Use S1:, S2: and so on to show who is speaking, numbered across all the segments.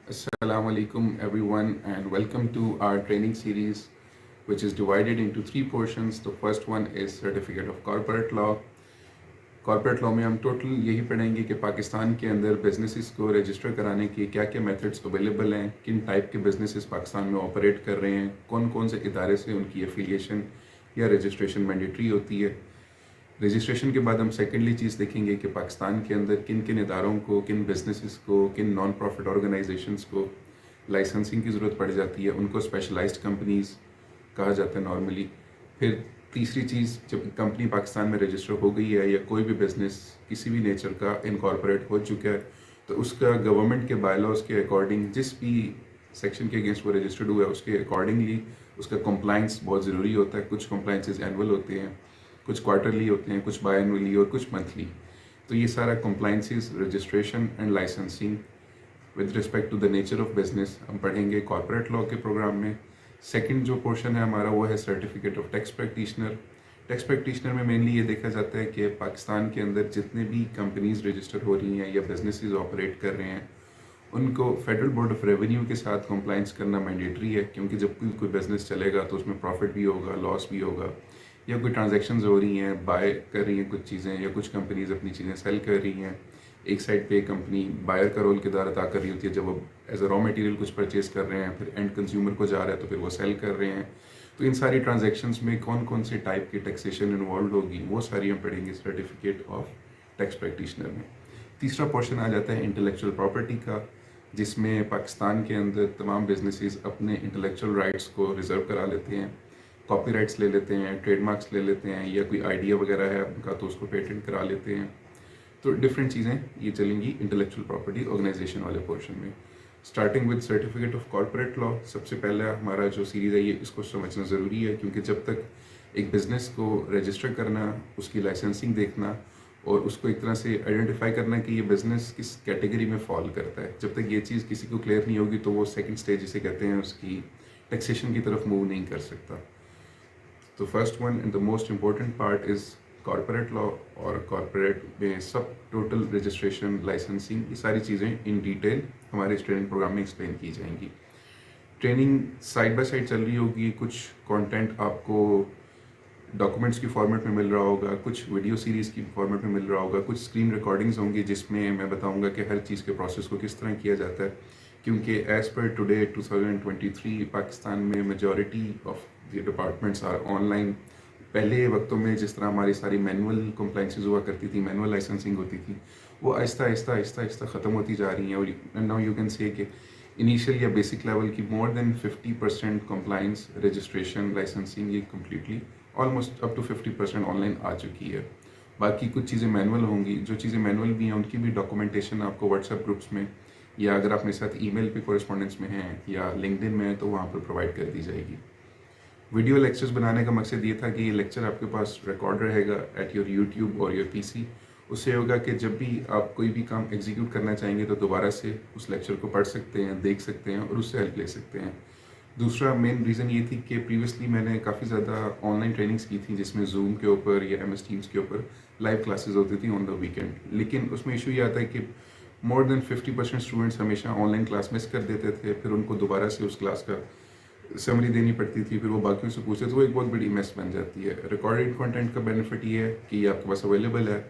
S1: Assalamu alaikum everyone and welcome to our training series which is divided into three portions. The first one is Certificate of Corporate Law. Corporate law में हम total यही पढ़ेंगे कि पाकिस्तान के अंदर businesses को register कराने के क्या क्या मेथड्स अवेलेबल हैं, किन टाइप के बिजनेसेस पाकिस्तान में ऑपरेट कर रहे हैं, कौन कौन से इदारे से उनकी एफिलिएशन या रजिस्ट्रेशन मैंडेटरी होती है। रजिस्ट्रेशन के बाद हम सेकेंडली चीज़ देखेंगे कि पाकिस्तान के अंदर किन किन इदारों को, किन बिजनेसेस को, किन नॉन प्रॉफिट ऑर्गेनाइजेशंस को लाइसेंसिंग की ज़रूरत पड़ जाती है, उनको स्पेशलाइज्ड कंपनीज़ कहा जाता है नॉर्मली। फिर तीसरी चीज़, जब कंपनी पाकिस्तान में रजिस्टर हो गई है या कोई भी बिज़नेस किसी भी नेचर का इनकॉर्पोरेट हो चुका है तो उसका गवर्नमेंट के बायलॉज के अकॉर्डिंग, जिस भी सेक्शन के अगेंस्ट वो रजिस्टर्ड हुआ है उसके अकॉर्डिंगली उसका कंप्लाइंस बहुत ज़रूरी होता है। कुछ कंप्लाइंसेस एनुअल होते हैं, कुछ क्वार्टरली होते हैं, कुछ बायनअली और कुछ मंथली। तो ये सारा compliances, registration and licensing with respect to the nature of business हम पढ़ेंगे कॉर्पोरेट लॉ के प्रोग्राम में। सेकंड जो पोर्शन है हमारा वो है certificate of tax practitioner. Tax practitioner में मेनली ये देखा जाता है कि पाकिस्तान के अंदर जितने भी कंपनीज रजिस्टर हो रही हैं या बिजनेसेस ऑपरेट कर रहे हैं उनको फेडरल बोर्ड ऑफ रेवेन्यू के साथ कंप्लाइंस करना मैंडेटरी है, क्योंकि जब कोई बिजनेस चलेगा तो उसमें प्रॉफिट भी होगा, लॉस भी होगा, या कोई ट्रांजैक्शंस हो रही हैं, बाय कर रही हैं कुछ चीज़ें या कुछ कंपनीज अपनी चीज़ें सेल कर रही हैं। एक साइड पे कंपनी बायर का रोल किरदार अदा कर रही होती है, जब वो एज अ रॉ मटेरियल कुछ परचेज कर रहे हैं, फिर एंड कंज्यूमर को जा रहा है तो फिर वो सेल कर रहे हैं। तो इन सारी ट्रांजैक्शंस में कौन कौन से टाइप की टैक्सेशन इन्वॉल्व होगी वो सारी हम पढ़ेंगे सर्टिफिकेट ऑफ टैक्स प्रैक्टिशनर में। तीसरा पोर्शन आ जाता है इंटेलेक्चुअल प्रॉपर्टी का, जिसमें पाकिस्तान के अंदर तमाम बिजनेसेस अपने इंटेलेक्चुअल राइट्स को रिजर्व करा लेते हैं, कॉपीराइट्स ले लेते हैं, ट्रेडमार्क्स ले लेते हैं, या कोई आइडिया वगैरह है उनका तो उसको पेटेंट करा लेते हैं। तो डिफरेंट चीज़ें ये चलेंगी इंटेलेक्चुअल प्रॉपर्टी ऑर्गेनाइजेशन वाले पोर्शन में। Starting with certificate of corporate law, सबसे पहला हमारा जो सीरीज़ है ये इसको समझना ज़रूरी है, क्योंकि जब तक एक बिज़नेस को रजिस्टर करना, उसकी लाइसेंसिंग देखना और उसको एक तरह से आइडेंटिफाई करना कि ये बिज़नेस किस कैटेगरी में फॉल करता है, जब तक ये चीज़ किसी को क्लियर नहीं होगी तो वो सेकंड स्टेज जिसे कहते हैं उसकी टैक्सेशन की तरफ मूव नहीं कर सकता। तो first one and the most important part is corporate law, और कॉर्पोरेट में सब टोटल रजिस्ट्रेशन, लाइसेंसिंग, ये सारी चीज़ें इन डिटेल हमारे इस ट्रेनिंग प्रोग्राम में एक्सप्लेन की जाएंगी। ट्रेनिंग साइड बाय साइड चल रही होगी, कुछ कंटेंट आपको डॉक्यूमेंट्स की फॉर्मेट में मिल रहा होगा, कुछ वीडियो सीरीज़ की फॉर्मेट में मिल रहा होगा, कुछ स्क्रीन रिकॉर्डिंग्स होंगी जिसमें मैं बताऊंगा कि हर चीज़ के प्रोसेस को किस तरह किया जाता है, क्योंकि एज़ पर टुडे 2023 पाकिस्तान में majority of the departments are online. पहले वक्तों में जिस तरह हमारी सारी मैनुअल कंप्लाइंसेस हुआ करती थी, मैनुअल लाइसेंसिंग होती थी, वो आहिस्ता आहिस्ता आहिस्ता आहिस्ता ख़त्म होती जा रही हैं। और नाउ यू कैन से कि इनिशियल या बेसिक लेवल की more than 50% compliance, registration, licensing ये completely almost up to 50% online आ चुकी है। बाकी कुछ चीज़ें मैनुअल होंगी, जो चीज़ें मैनुअल भी हैं उनकी भी डॉक्यूमेंटेशन आपको व्हाट्सएप ग्रुप्स में, या अगर आप मेरे साथ ईमेल पे कॉरेस्पॉन्डेंस में हैं या लिंक्डइन में हैं तो वहाँ पर प्रोवाइड कर दी जाएगी। वीडियो लेक्चर्स बनाने का मकसद ये था कि ये लेक्चर आपके पास रिकॉर्ड रहेगा एट योर यूट्यूब और योर पीसी। उससे होगा कि जब भी आप कोई भी काम एग्जीक्यूट करना चाहेंगे तो दोबारा से उस लेक्चर को पढ़ सकते हैं, देख सकते हैं और उससे हेल्प ले सकते हैं। दूसरा मेन रीज़न ये थी कि प्रीवियसली मैंने काफ़ी ज़्यादा ऑनलाइन ट्रेनिंग्स की थी जिसमें जूम के ऊपर या MS टीम्स के ऊपर लाइव क्लासेस होती थी ऑन द वीकेंड, लेकिन उसमें इशू ये आता है कि मोर देन 50% स्टूडेंट्स हमेशा ऑनलाइन क्लास मिस कर देते थे, फिर उनको दोबारा से उस क्लास का समरी देनी पड़ती थी, फिर वो बाकियों से पूछते, तो वो एक बहुत बड़ी मेस बन जाती है। रिकॉर्डेड कंटेंट का बेनिफिट ये है कि ये आपके पास अवेलेबल है।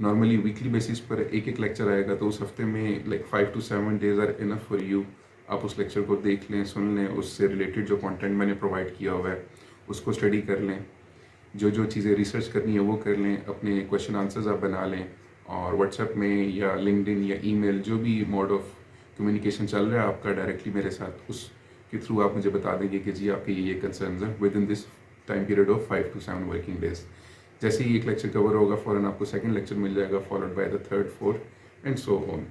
S1: नॉर्मली वीकली बेसिस पर एक एक लेक्चर आएगा, तो उस हफ्ते में like 5 to 7 days are enough for you. आप उस लेक्चर को देख लें, सुन लें, उससे रिलेटेड जो कंटेंट मैंने प्रोवाइड किया हुआ है उसको स्टडी कर लें, जो जो चीज़ें रिसर्च करनी है वो कर लें, अपने क्वेश्चन आंसर्स आप बना लें, और व्हाट्सएप में या लिंक्डइन या ईमेल जो भी मोड ऑफ कम्युनिकेशन चल रहा है आपका डायरेक्टली मेरे साथ, उस के थ्रू आप मुझे बता देंगे कि जी आपके ये कंसर्न्स हैं with in this time period of 5 to 7 working days. जैसे ही एक लेक्चर कवर होगा फ़ौरन आपको सेकंड लेक्चर मिल जाएगा, followed by the third, fourth and so on.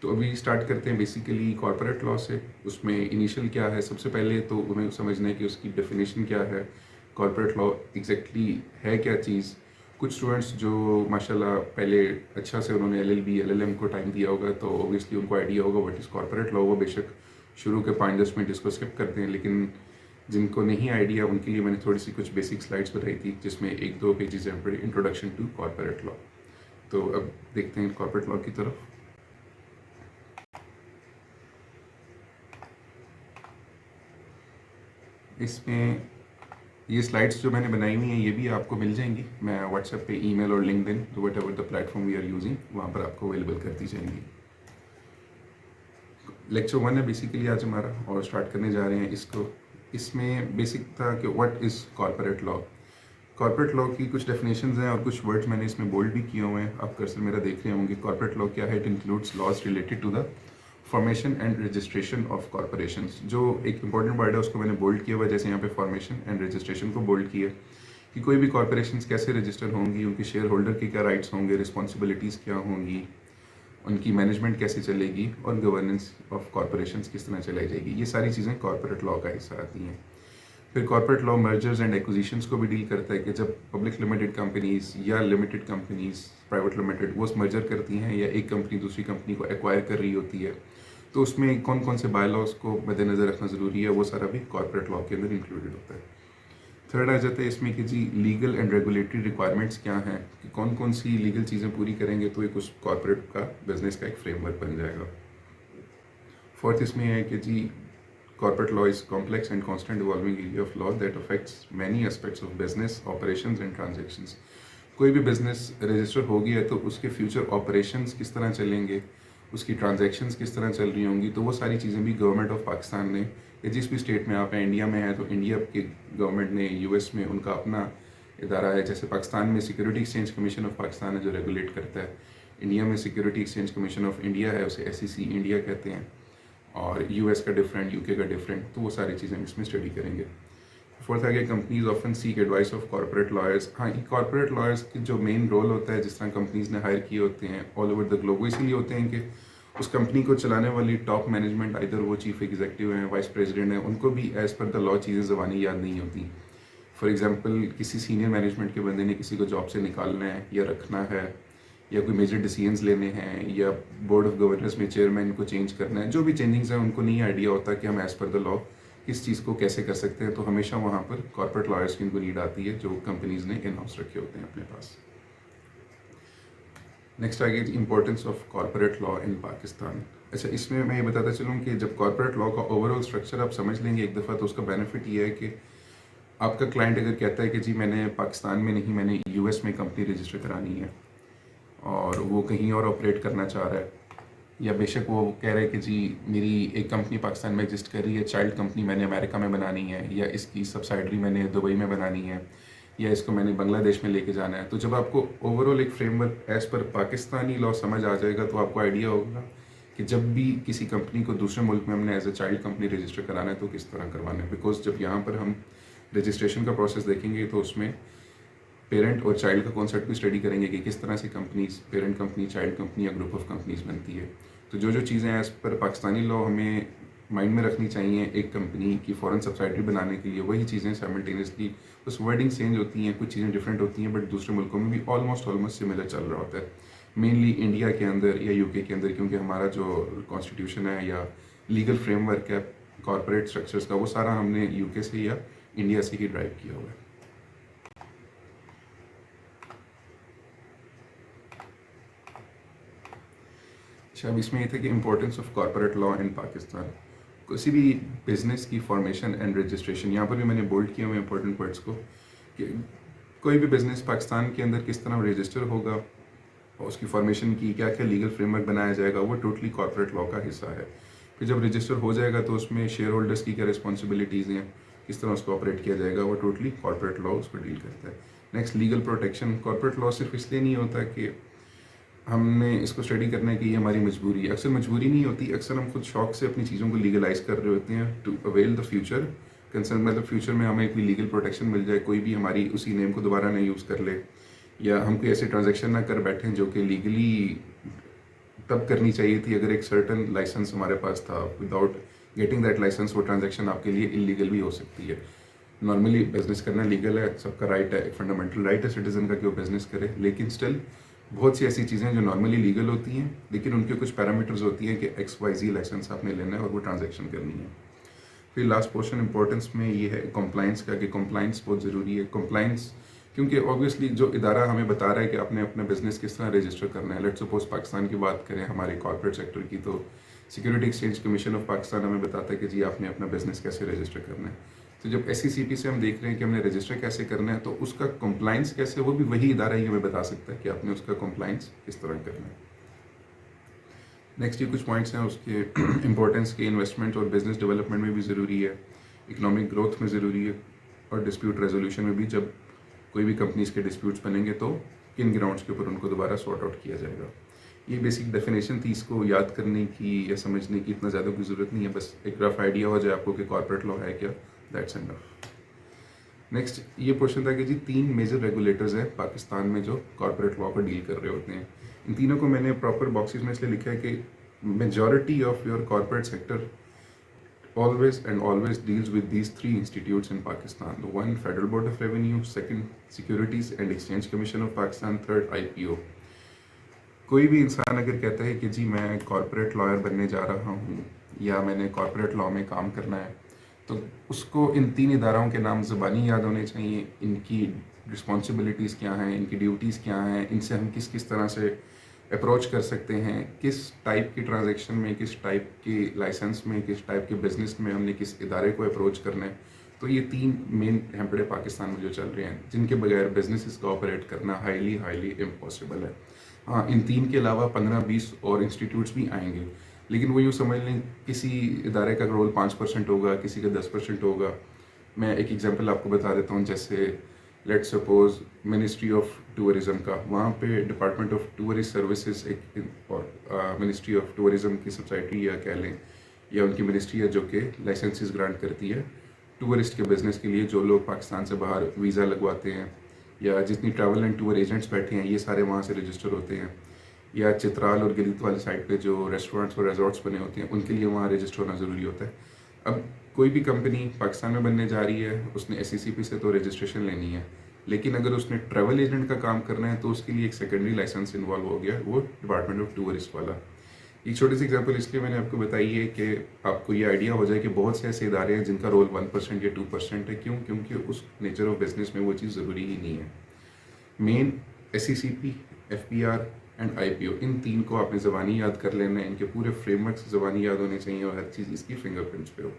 S1: तो अभी स्टार्ट करते हैं बेसिकली कॉर्पोरेट लॉ से। उसमें इनिशियल क्या है, सबसे पहले तो हमें समझना है कि उसकी डेफिनेशन क्या है, कॉर्पोरेट लॉ एग्जैक्टली है क्या चीज़। कुछ स्टूडेंट्स जो माशाल्लाह पहले अच्छा से उन्होंने LLB LLM को टाइम दिया होगा तो ऑब्वियसली उनको आइडिया होगा व्हाट इज़ कॉर्पोरेट लॉ, वो बेशक शुरू के 5-10 मिनट इसको स्किप करते हैं, लेकिन जिनको नहीं आइडिया उनके लिए मैंने थोड़ी सी कुछ बेसिक स्लाइड्स बताई थी जिसमें 1-2 पेजेस हैं पढ़े, इंट्रोडक्शन टू कॉर्पोरेट लॉ। तो अब देखते हैं कॉर्पोरेट लॉ की तरफ। इसमें ये स्लाइड्स जो मैंने बनाई हुई हैं ये भी आपको मिल जाएंगी, मैं व्हाट्सएप पे ईमेल और लिंक्डइन तो whatever the platform we are using वहाँ पर आपको अवेलेबल कर दी जाएंगी। लेक्चर 1 है बेसिकली आज हमारा, और स्टार्ट करने जा रहे हैं इसको। इसमें बेसिक था कि what is corporate law. Corporate law की कुछ डेफिनेशंस हैं और कुछ वर्ड्स मैंने इसमें बोल्ड भी किए हुए हैं, आप कर्सर मेरा देख रहे होंगे। कॉर्पोरेट लॉ क्या है? It includes laws related to the formation and registration of corporations. जो एक इंपॉर्टेंट वर्ड है उसको मैंने बोल्ड किया हुआ, जैसे यहाँ पे फॉर्मेशन एंड रजिस्ट्रेशन को बोल्ड किया कि कोई भी कॉर्पोरेशंस कैसे रजिस्टर होंगी, उनके शेयर होल्डर के क्या राइट्स होंगे, रिस्पॉन्सिबिलिटीज़ क्या होंगी, उनकी मैनेजमेंट कैसे चलेगी और गवर्नेंस ऑफ कॉर्पोरेशंस किस तरह चलाई जाएगी। ये सारी चीज़ें कॉर्पोरेट लॉ का हिस्सा आती हैं। फिर corporate law mergers and acquisitions को भी डील करता है कि जब पब्लिक लिमिटेड कंपनीज या लिमिटेड कंपनीज प्राइवेट लिमिटेड वो मर्जर करती हैं या एक कंपनी दूसरी कंपनी को एक्वायर कर रही होती है, तो उसमें कौन कौन से बाय लॉज को मद्देनज़र रखना ज़रूरी है, वो सारा भी कॉर्पोरेट लॉ के अंदर इंक्लूडेड होता है। थर्ड आ जाता है इसमें कि जी लीगल एंड रेगुलेटरी रिक्वायरमेंट्स क्या हैं, कि कौन कौन सी लीगल चीज़ें पूरी करेंगे तो एक उस कॉर्पोरेट का बिजनेस का एक फ्रेमवर्क बन जाएगा। फोर्थ इसमें है कि जी corporate law is complex and constant evolving area of law that affects many aspects of business operations and transactions. कोई भी बिजनेस रजिस्टर हो गया है तो उसके फ्यूचर ऑपरेशंस किस तरह चलेंगे, उसकी ट्रांजैक्शंस किस तरह चल रही होंगी, तो वो सारी चीज़ें भी गवर्नमेंट ऑफ पाकिस्तान ने या जिस भी स्टेट में आप हैं, इंडिया में है तो इंडिया की गवर्नमेंट ने, यूएस में उनका अपना इदारा है। जैसे पाकिस्तान में security exchange commission of Pakistan है जो रेगुलेट करता है, इंडिया में security exchange commission of India है, उसे SEC इंडिया कहते हैं, और यूएस का डिफरेंट, यूके का डिफरेंट, तो वो सारी चीज़ें इसमें स्टडी करेंगे। फोर्थ आ गया companies often seek advice of corporate lawyers. हाँ, कॉर्पोरेट लॉयर्स की जो मेन रोल होता है, जिस तरह कंपनीज ने हायर किए होते हैं ऑल ओवर द ग्लोब, वो इसीलिए होते हैं कि उस कंपनी को चलाने वाली टॉप मैनेजमेंट, इधर वो चीफ एग्जीक्यूटिव हैं, वाइस प्रेसिडेंट हैं, उनको भी एज पर द लॉ चीज़ें ज़बानी याद नहीं होती। फॉर एग्जांपल किसी सीनियर मैनेजमेंट के बंदे ने किसी को जॉब से निकालना है या रखना है, या कोई मेजर डिसीजंस लेने हैं, या बोर्ड ऑफ गवर्नर्स में चेयरमैन को चेंज करना है, जो भी चेंजिंग्स हैं उनको नहीं आइडिया होता कि हम एज पर द लॉ किस चीज़ को कैसे कर सकते हैं। तो हमेशा वहाँ पर कॉर्पोरेट लॉयर्स की उनको नीड आती है जो कंपनीज ने इन हाउस रखे होते हैं अपने पास। नेक्स्ट आ गई importance of corporate law in Pakistan. अच्छा, इसमें मैं ये बताता चलूँ कि जब कॉर्पोरेट लॉ का ओवरऑल स्ट्रक्चर आप समझ लेंगे एक दफ़ा, तो उसका बेनिफिट ये है कि आपका क्लाइंट अगर कहता है कि जी मैंने पाकिस्तान में नहीं, मैंने US में कंपनी रजिस्टर करानी है, और वो कहीं और ऑपरेट करना चाह रहा है, या बेशक वो कह रहा है कि जी मेरी एक कंपनी पाकिस्तान में एग्जिस्ट कर रही है, चाइल्ड कंपनी मैंने अमेरिका में बनानी है, या इसकी सब्साइडरी मैंने दुबई में बनानी है, या इसको मैंने बांग्लादेश में लेके जाना है। तो जब आपको ओवरऑल एक framework as per Pakistani law समझ आ जाएगा तो आपको आइडिया होगा कि जब भी किसी कंपनी को दूसरे मुल्क में हमने as a child company register कराना है तो किस तरह करवाना है। बिकॉज जब यहाँ पर हम रजिस्ट्रेशन का प्रोसेस देखेंगे तो उसमें पेरेंट और चाइल्ड का कॉन्सेप्ट भी स्टडी करेंगे कि किस तरह से companies, parent company, child company या ग्रुप ऑफ कंपनीज बनती है। तो जो जो चीज़ें एज पर पाकिस्तानी लॉ हमें माइंड में रखनी चाहिए एक कंपनी की फॉरेन सब्सिडरी बनाने के लिए, वही चीज़ें साइमल्टेनियसली बस वर्डिंग चेंज होती हैं, कुछ चीज़ें डिफरेंट होती हैं, बट दूसरे मुल्कों में भी ऑलमोस्ट सिमिलर चल रहा होता है। मेनली इंडिया के अंदर या यूके के अंदर, क्योंकि हमारा जो कॉन्स्टिट्यूशन है या लीगल फ्रेमवर्क है कॉर्पोरेट स्ट्रक्चर्स का, वो सारा हमने यूके से या इंडिया से ही ड्राइव किया हुआ है। अच्छा, अब इसमें ये था कि importance of corporate law in Pakistan. किसी भी बिजनेस की फॉर्मेशन एंड रजिस्ट्रेशन, यहाँ पर भी मैंने बोल्ड किया हुए इंपॉर्टेंट वर्ड्स को, कि कोई भी बिजनेस पाकिस्तान के अंदर किस तरह रजिस्टर होगा और उसकी फॉर्मेशन की क्या क्या लीगल फ्रेमवर्क बनाया जाएगा, वो टोटली कॉर्पोरेट लॉ का हिस्सा है। फिर जब रजिस्टर हो जाएगा तो उसमें शेयर होल्डर्स की क्या रिस्पॉन्सिबिलिटीज़ हैं, किस तरह उसको ऑपरेट किया जाएगा, वो टोटली कॉर्पोरेट लॉ उसको डील करता है। Next, legal protection. Corporate law सिर्फ इसलिए नहीं होता कि हमने इसको स्टडी करना है कि ये हमारी मजबूरी है, अक्सर मजबूरी नहीं होती, अक्सर हम खुद शौक से अपनी चीज़ों को लीगलाइज कर रहे होते हैं to avail the future concern, मतलब फ्यूचर में हमें कोई लीगल प्रोटेक्शन मिल जाए, कोई भी हमारी उसी नेम को दोबारा ना यूज़ कर ले, या हम कोई ऐसे ट्रांजेक्शन ना कर बैठें जो कि लीगली तब करनी चाहिए थी अगर एक सर्टन लाइसेंस हमारे पास था। विदाउट गेटिंग दैट लाइसेंस वो ट्रांजेक्शन आपके लिए इलीगल भी हो सकती है। नॉर्मली बिजनेस करना लीगल है, सबका राइट है, एक फंडामेंटल राइट है सिटीजन का कि वो बिजनेस करे, लेकिन स्टिल बहुत सी ऐसी चीज़ें जो नॉर्मली लीगल होती हैं लेकिन उनके कुछ पैरामीटर्स होती हैं कि XYZ लाइसेंस आपने लेना है और वो ट्रांजैक्शन करनी है। फिर लास्ट पोर्शन इंपॉर्टेंस में ये है कंप्लाइंस का, कि कंप्लाइंस बहुत ज़रूरी है। कंप्लाइंस क्योंकि ऑब्वियसली जो इदारा हमें बता रहा है कि आपने अपना बिजनेस किस तरह रजिस्टर करना है, लेट्स सपोज पाकिस्तान की बात करें हमारे कॉर्पोरेट सेक्टर की, तो security exchange commission of Pakistan हमें बताता है कि जी आपने अपना बिजनेस कैसे रजिस्टर करना है। तो जब SECP से हम देख रहे हैं कि हमने रजिस्टर कैसे करना है, तो उसका कंप्लाइंस कैसे, वो भी वही इदारा ही हमें बता सकता है कि आपने उसका कंप्लाइंस किस तरह करना है। नेक्स्ट ये कुछ पॉइंट्स हैं उसके इंपॉर्टेंस के, इन्वेस्टमेंट और बिजनेस डेवलपमेंट में भी ज़रूरी है, इकोनॉमिक ग्रोथ में ज़रूरी है, और डिस्प्यूट रेजोल्यूशन में भी जब कोई भी कंपनीज के डिस्प्यूट्स बनेंगे तो किन ग्राउंड्स के ऊपर उनको दोबारा सॉर्ट आउट किया जाएगा। ये बेसिक डेफिनेशन थी, इसको याद करने की या समझने की इतना ज़्यादा कोई ज़रूरत नहीं है, बस एक रफ आइडिया हो जाए आपको कि कॉर्पोरेट लॉ है क्या, दैट्स इनफ। नेक्स्ट ये क्वेश्चन था कि जी 3 मेजर रेगुलेटर्स हैं पाकिस्तान में जो कॉर्पोरेट लॉ को डील कर रहे होते हैं। इन तीनों को मैंने प्रॉपर बॉक्सेस में इसलिए लिखा है कि majority of your corporate sector always and always deals with these 3 institutes in Pakistan. The one, Federal Board of Revenue; second, Securities and Exchange Commission of Pakistan; third, IPO. कोई भी इंसान अगर कहता है कि जी मैं कॉर्पोरेट लॉयर बनने जा रहा हूँ या मैंने कॉर्पोरेट लॉ में काम करना है, तो उसको इन 3 इदारों के नाम ज़बानी याद होने चाहिए, इनकी रिस्पॉन्सिबिलिटीज़ क्या हैं, इनकी ड्यूटीज़ क्या हैं, इनसे हम किस किस तरह से अप्रोच कर सकते हैं, किस टाइप की ट्रांजैक्शन में, किस टाइप की लाइसेंस में, किस टाइप के बिजनेस में हमने किस इदारे को अप्रोच करना है। तो ये 3 मेन हैंपड़े पाकिस्तान में जो चल रहे हैं, जिनके बगैर बिजनेसेस को ऑपरेट करना हाईली हाईली इम्पॉसिबल है। हाँ, इन 3 के अलावा 15-20 और इंस्टीट्यूट्स भी आएंगे, लेकिन वो यूँ समझ लें किसी इदारे का रोल 5% होगा, किसी का 10% होगा। मैं एक एग्जांपल आपको बता देता हूँ, जैसे let's suppose ministry of tourism का, वहाँ पे डिपार्टमेंट ऑफ टूरिस्ट सर्विसेज एक और मिनिस्ट्री ऑफ टूरिज़्म की सोसाइटी या कह लें, या उनकी मिनिस्ट्री है जो कि लाइसेंसेस ग्रांट करती है टूरिस्ट के बिज़नेस के लिए, जो लोग पाकिस्तान से बाहर वीज़ा लगवाते हैं, या जितनी ट्रैवल एंड टूर एजेंट्स बैठे हैं ये सारे वहाँ से रजिस्टर होते हैं, या चित्राल और गिलीत वाली साइड पे जो रेस्टोरेंट्स और रिजॉर्ट्स बने होते हैं उनके लिए वहाँ रजिस्टर होना ज़रूरी होता है। अब कोई भी कंपनी पाकिस्तान में बनने जा रही है, उसने SECP से तो रजिस्ट्रेशन लेनी है, लेकिन अगर उसने ट्रैवल एजेंट का काम करना है तो उसके लिए एक सेकेंडरी लाइसेंस इन्वॉल्व हो गया, वो डिपार्टमेंट ऑफ टूरिस्ट वाला। एक छोटी सी एग्जांपल इसलिए मैंने आपको बताई है कि आपको ये आइडिया हो जाए कि बहुत से ऐसे इदारे हैं जिनका रोल 1% या 2% है। क्यों? क्योंकि उस नेचर ऑफ बिजनेस में वो चीज़ ज़रूरी ही नहीं है। Main SECP, FPR and IPO, इन 3 को आपने ज़बानी याद कर लेना है, इनके पूरे फ्रेमवर्क ज़बानी याद होने चाहिए और हर चीज़ इसकी फिंगरप्रिंट्स पे हो।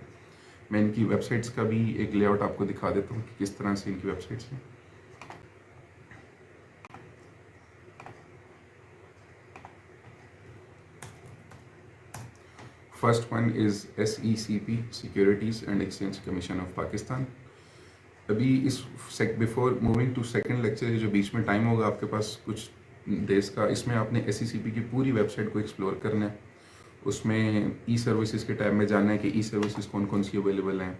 S1: मैं इनकी वेबसाइट्स का भी एक लेआउट आपको दिखा देता हूँ कि किस तरह से इनकी वेबसाइट्स हैं। First one is SECP, securities and exchange commission of Pakistan. अभी इस before moving to second lecture, जो बीच में टाइम होगा आपके पास कुछ डेज़ का, इसमें आपने SECP की पूरी वेबसाइट को एक्सप्लोर करना है। उसमें सर्विसेज के टैब में जाना है कि सर्विसेज कौन कौन सी अवेलेबल हैं।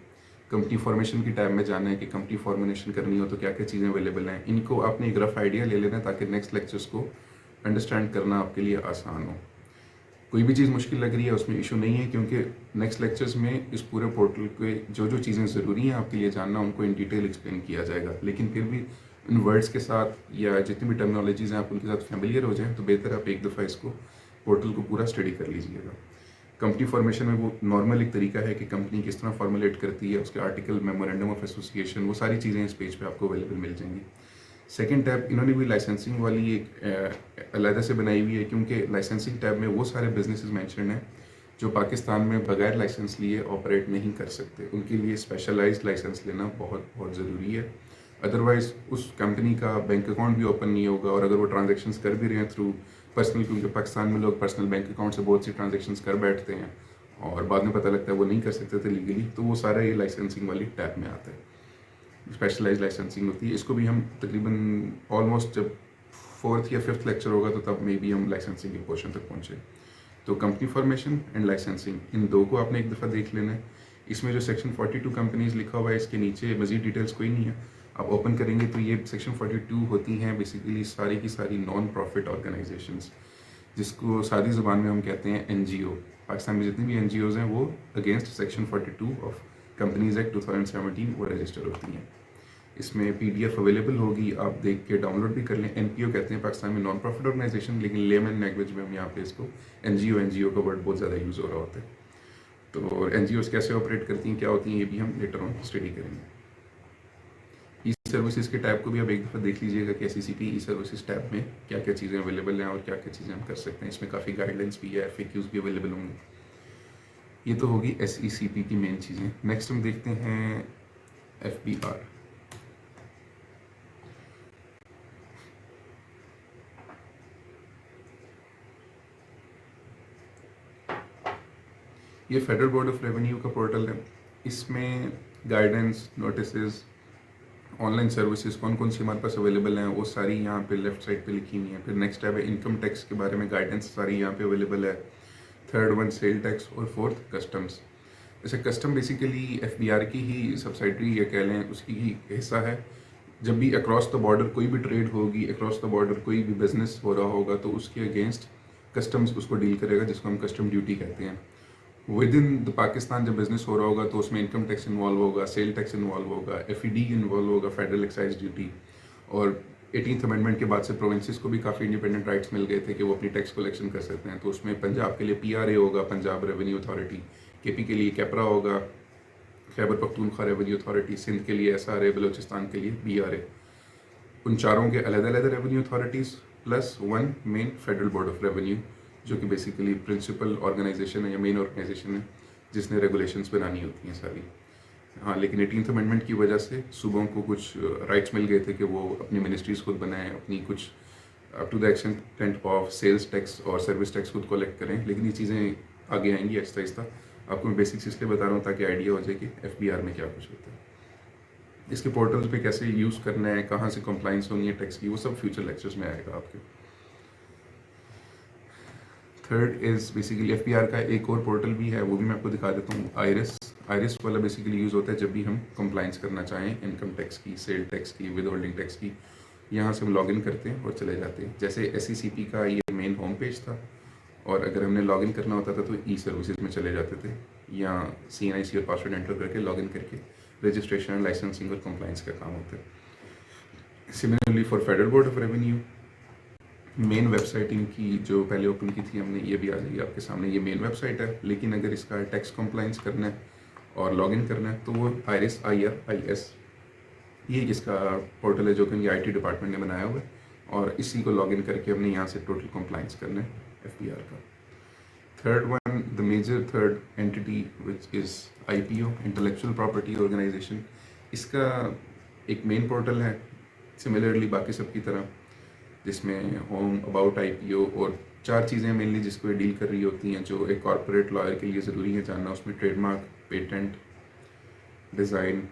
S1: कंपनी फॉर्मेशन की टैब में जाना है कि कंपनी फॉर्मेशन करनी हो तो क्या क्या चीज़ें अवेलेबल हैं। इनको आपने एक रफ आइडिया ले लेना है ताकि नेक्स्ट लेक्चर्स को अंडरस्टैंड करना आपके लिए आसान हो। कोई भी चीज़ मुश्किल लग रही है उसमें इशू नहीं है, क्योंकि नेक्स्ट लेक्चर्स में इस पूरे पोर्टल के जो जो चीज़ें ज़रूरी हैं आपके लिए जानना, उनको इन डिटेल एक्सप्लेन किया जाएगा। लेकिन फिर भी इन वर्ड्स के साथ या जितनी भी टर्मिनोलॉजीज़ हैं आप उनके साथ फैमिलियर हो जाएं तो बेहतर आप एक दफ़ा इसको पोर्टल को पूरा स्टडी कर लीजिएगा। कंपनी फॉर्मेशन में वो नॉर्मल एक तरीका है कि कंपनी किस तरह फॉर्मुलेट करती है, उसके आर्टिकल, मेमोरेंडम ऑफ एसोसिएशन, वो सारी चीज़ें इस पेज पे आपको अवेलेबल मिल जाएंगी। सेकंड टैब इन्होंने भी लाइसेंसिंग वाली एक अलग से बनाई हुई है, क्योंकि लाइसेंसिंग टैब में वो सारे बिजनेसेस मेंशन हैं जो पाकिस्तान में बगैर लाइसेंस लिए ऑपरेट नहीं कर सकते। उनके लिए स्पेशलाइज्ड लाइसेंस लेना बहुत बहुत ज़रूरी है, अदरवाइज़ उस कंपनी का बैंक अकाउंट भी ओपन नहीं होगा। और अगर वो ट्रांजेक्शन्स कर भी रहे हैं थ्रू पर्सनल, क्योंकि पाकिस्तान में लोग पर्सनल बैंक अकाउंट से बहुत सी ट्रांजेक्शन्स कर बैठते हैं और बाद में पता लगता है वो नहीं कर सकते थे लीगली, तो वो सारा ये लाइसेंसिंग वाली टैब में आता है। स्पेशलाइज्ड लाइसेंसिंग होती है। इसको भी हम तकरीबन ऑलमोस्ट जब 4th या 5th लेक्चर होगा तो तब मे भी हम लाइसेंसिंग के पोर्शन तक पहुँचे। तो कंपनी फॉर्मेशन एंड लाइसेंसिंग, इन दो को आपने एक दफ़ा देख लेना है। इसमें जो सेक्शन 42 कंपनीज लिखा हुआ है, इसके नीचे मज़ीद डिटेल्स कोई नहीं है। आप ओपन करेंगे तो ये सेक्शन 42 होती हैं बेसिकली सारी की सारी नॉन प्रॉफिट ऑर्गेनाइजेशंस, जिसको सादी ज़ुबान में हम कहते हैं NGO। पाकिस्तान में जितनी भी NGOs हैं वो against section 42 of companies act 2017 वो रजिस्टर होती हैं। इसमें PDF अवेलेबल होगी, आप देख के डाउनलोड भी कर लें। NPO कहते हैं पाकिस्तान में नॉन प्रॉफिट ऑर्गेनाइजेशन, लेकिन लेमन लैंग्वेज में हम यहाँ पे इसको NGO का वर्ड बहुत ज़्यादा यूज़ हो रहा होता है। तो NGOs कैसे ऑपरेट करती हैं, क्या होती हैं, ये भी हम लेटर ऑन स्टडी करेंगे। सर्विसेज के टैब को भी आप एक दफ़ा देख लीजिएगा कि SECP सर्विसेज टैब में क्या क्या चीज़ें अवेलेबल हैं और क्या क्या चीज़ें हम कर सकते हैं। इसमें काफ़ी गाइडलाइंस भी है, FAQs भी अवेलेबल होंगे। ये तो होगी SECP की मेन चीज़ें। नेक्स्ट हम देखते हैं FBR। ये फेडरल बोर्ड ऑफ रेवेन्यू का पोर्टल है। इसमें गाइडेंस, नोटिसेस, ऑनलाइन सर्विसेज कौन कौन सी हमारे पास अवेलेबल हैं वो सारी यहाँ पे लेफ्ट साइड पे लिखी हुई हैं। फिर नेक्स्ट टैब है इनकम टैक्स के बारे में गाइडेंस, सारी यहाँ पे अवेलेबल है। थर्ड वन सेल टैक्स और फोर्थ कस्टम्स। जैसे कस्टम बेसिकली FBR की ही सब्सिडरी या कह लें उसकी ही हिस्सा है। जब भी अक्रॉस द बॉर्डर कोई भी ट्रेड होगी, अक्रॉस द बॉर्डर कोई भी बिजनेस हो रहा होगा तो उसके अगेंस्ट कस्टम्स उसको डील करेगा, जिसको हम कस्टम ड्यूटी कहते हैं। विद इन द पाकिस्तान जब बिजनेस हो रहा होगा तो उसमें इनकम टैक्स इन्वॉल्व होगा, सेल टैक्स इन्वॉल्व होगा, FED इन्वॉल्व होगा, फेडरल एक्साइज ड्यूटी। और 18th अमेंडमेंट के बाद से प्रोविंसेस को भी काफ़ी इंडिपेंडेंट राइट्स मिल गए थे कि वो अपनी टैक्स कलेक्शन कर सकते हैं। तो उसमें पंजाब के लिए PRA होगा, पंजाब रेवेन्यू अथॉरिटी, KP के लिए कैपरा होगा, खैबर पख्तूनख्वा रेवेन्यू अथॉरिटी, सिंध के लिए SRA, बलोचिस्तान के लिए BRA। उन चारों के अलग अलग revenue authorities plus one main federal board of revenue, जो कि बेसिकली प्रिंसिपल ऑर्गेनाइजेशन है या मेन ऑर्गेनाइजेशन है जिसने रेगुलेशंस बनानी होती हैं सारी। हाँ, लेकिन 18th अमेंडमेंट की वजह से सूबों को कुछ राइट्स मिल गए थे कि वो अपनी मिनिस्ट्रीज खुद बनाएं, अपनी कुछ up to the extent of sales tax और सर्विस टैक्स खुद कलेक्ट करें। लेकिन ये चीज़ें आगे आएंगी आहिस्ता आहिस्ता। आपको मैं बेसिक्स इसलिए बता रहा हूँ ताकि आइडिया हो जाए कि FBR में क्या कुछ होता है, इसके पोर्टल पे कैसे यूज़ करना है, कहाँ से कंप्लाइंस होनी है टैक्स की, वो सब फ्यूचर लेक्चर्स में आएगा आपके। थर्ड इज़ बेसिकली FBR का एक और पोर्टल भी है, वो भी मैं आपको दिखा देता हूँ। आयरिस वाला बेसिकली यूज़ होता है जब भी हम कंप्लाइंस करना चाहें इनकम टैक्स की, सेल टैक्स की, विद होल्डिंग टैक्स की। यहाँ से हम लॉगिन करते हैं और चले जाते हैं। जैसे SECP का ये मेन होम पेज था, और अगर हमने लॉगिन करना होता था तो सर्विसेज में चले जाते थे, या CNIC और पासवर्ड एंटर करके लॉगिन करके रजिस्ट्रेशन, लाइसेंसिंग और कंप्लाइंस का काम होता है। Similarly for federal board of revenue, main website इनकी जो पहले ओपन की थी हमने, ये भी आ जाएगी आपके सामने। ये मेन वेबसाइट है, लेकिन अगर इसका टैक्स कंप्लाइंस करना है और लॉगिन करना है तो वो IRIS ये इसका पोर्टल है जो कि IT डिपार्टमेंट ने बनाया हुआ है, और इसी को लॉगिन करके हमने यहाँ से टोटल कंप्लाइंस करना है FBR का। Third one, the major third entity which is IPO, intellectual property organization. इसका एक मेन पोर्टल है सिमिलरली बाकी सब की तरह, जिसमें होम, अबाउट IPO और 4 चीज़ें मेनली जिसको डील कर रही होती हैं जो एक कॉर्पोरेट लॉयर के लिए ज़रूरी है जानना। उसमें ट्रेडमार्क, पेटेंट, डिज़ाइन,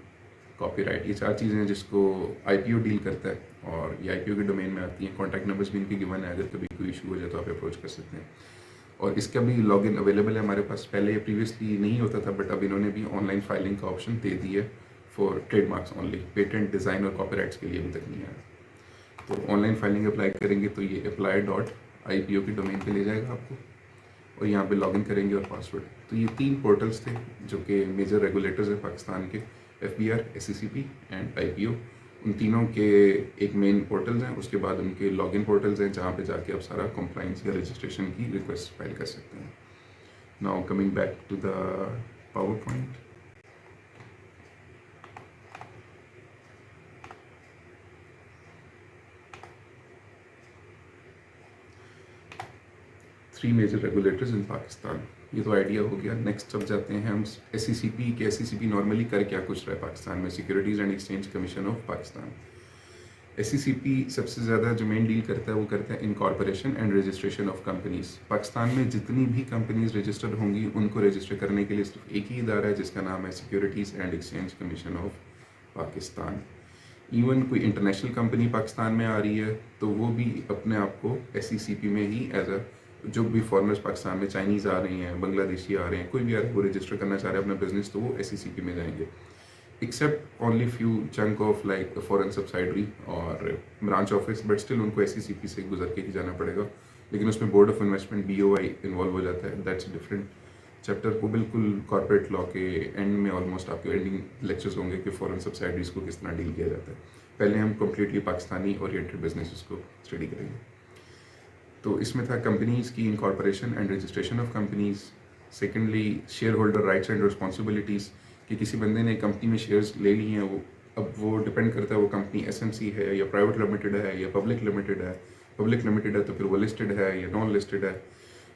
S1: कॉपीराइट, ये 4 चीज़ें हैं जिसको IPO डील करता है, और ये IPO के डोमेन में आती हैं। कॉन्टैक्ट नंबर्स भी इनके गिवन है, अगर कभी कोई इशू हो जाए तो आप अप्रोच कर सकते हैं। और इसका भी लॉगिन अवेलेबल है हमारे पास। पहले ये प्रीवियसली नहीं होता था, बट अब इन्होंने भी ऑनलाइन फाइलिंग का ऑप्शन दे दिया है for trademarks only. Patent, design और कॉपीराइट्स के लिए अभी तक नहीं आया। तो ऑनलाइन फाइलिंग अप्लाई करेंगे तो ये apply.ipo के डोमेन पे ले जाएगा आपको, और यहाँ पे लॉगिन करेंगे और पासवर्ड। तो ये 3 पोर्टल्स थे जो कि मेजर रेगुलेटर्स है पाकिस्तान के, FBR, SECP एंड IPO। उन तीनों के एक मेन पोर्टल्स हैं, उसके बाद उनके लॉगिन पोर्टल्स हैं जहाँ पे जाके आप सारा कंप्लाइंस या रजिस्ट्रेशन की रिक्वेस्ट फाइल कर सकते हैं। Now coming back to the PowerPoint. Three major regulators in Pakistan, ये तो आइडिया हो गया। नेक्स्ट अब जाते हैं हम SECP के। SECP नॉर्मली कर क्या कुछ रहा है पाकिस्तान में, securities and exchange commission of Pakistan. SECP सबसे ज़्यादा जो मेन डील करता है वो करता है incorporation and registration of companies. Pakistan में जितनी भी कंपनीज रजिस्टर्ड होंगी उनको रजिस्टर करने के लिए सिर्फ एक ही इदारा है जिसका नाम है securities and exchange commission of Pakistan. Even कोई इंटरनेशनल कंपनी पाकिस्तान में आ रही है तो वो भी अपने आप को SECP में ही एज अ, जो भी फॉरेनर्स पाकिस्तान में, चाइनीज़ आ रहे हैं, बांग्लादेशी आ रहे हैं, कोई भी आ रहा है वो रजिस्टर करना चाह रहे हैं अपना बिजनेस, तो वो SECP में जाएंगे। Except only few chunk of like foreign subsidiary और ब्रांच ऑफिस, बट स्टिल उनको SECP से गुजर के ही जाना पड़ेगा। लेकिन उसमें board of investment BOI involve हो जाता है, दैट्स डिफरेंट चैप्टर। वो बिल्कुल कॉर्पोरेट लॉ के एंड में ऑलमोस्ट आपके एंडिंग लेक्चर्स होंगे कि फॉरेन सब्साइडरीज को किस तरह डील किया जाता है। पहले हम कम्प्लीटली पाकिस्तानी ओरिएंटेड बिजनेस को स्टडी करेंगे। तो इसमें था कंपनीज की incorporation and registration of companies. Secondly share holder rights and responsibilities, कि किसी बंदे ने कंपनी में शेयर्स ले लिए हैं, वो अब वो डिपेंड करता है वो कंपनी SMC है या प्राइवेट लिमिटेड है या पब्लिक लिमिटेड है। पब्लिक लिमिटेड है तो फिर वो लिस्टेड है या नॉन लिस्टेड है।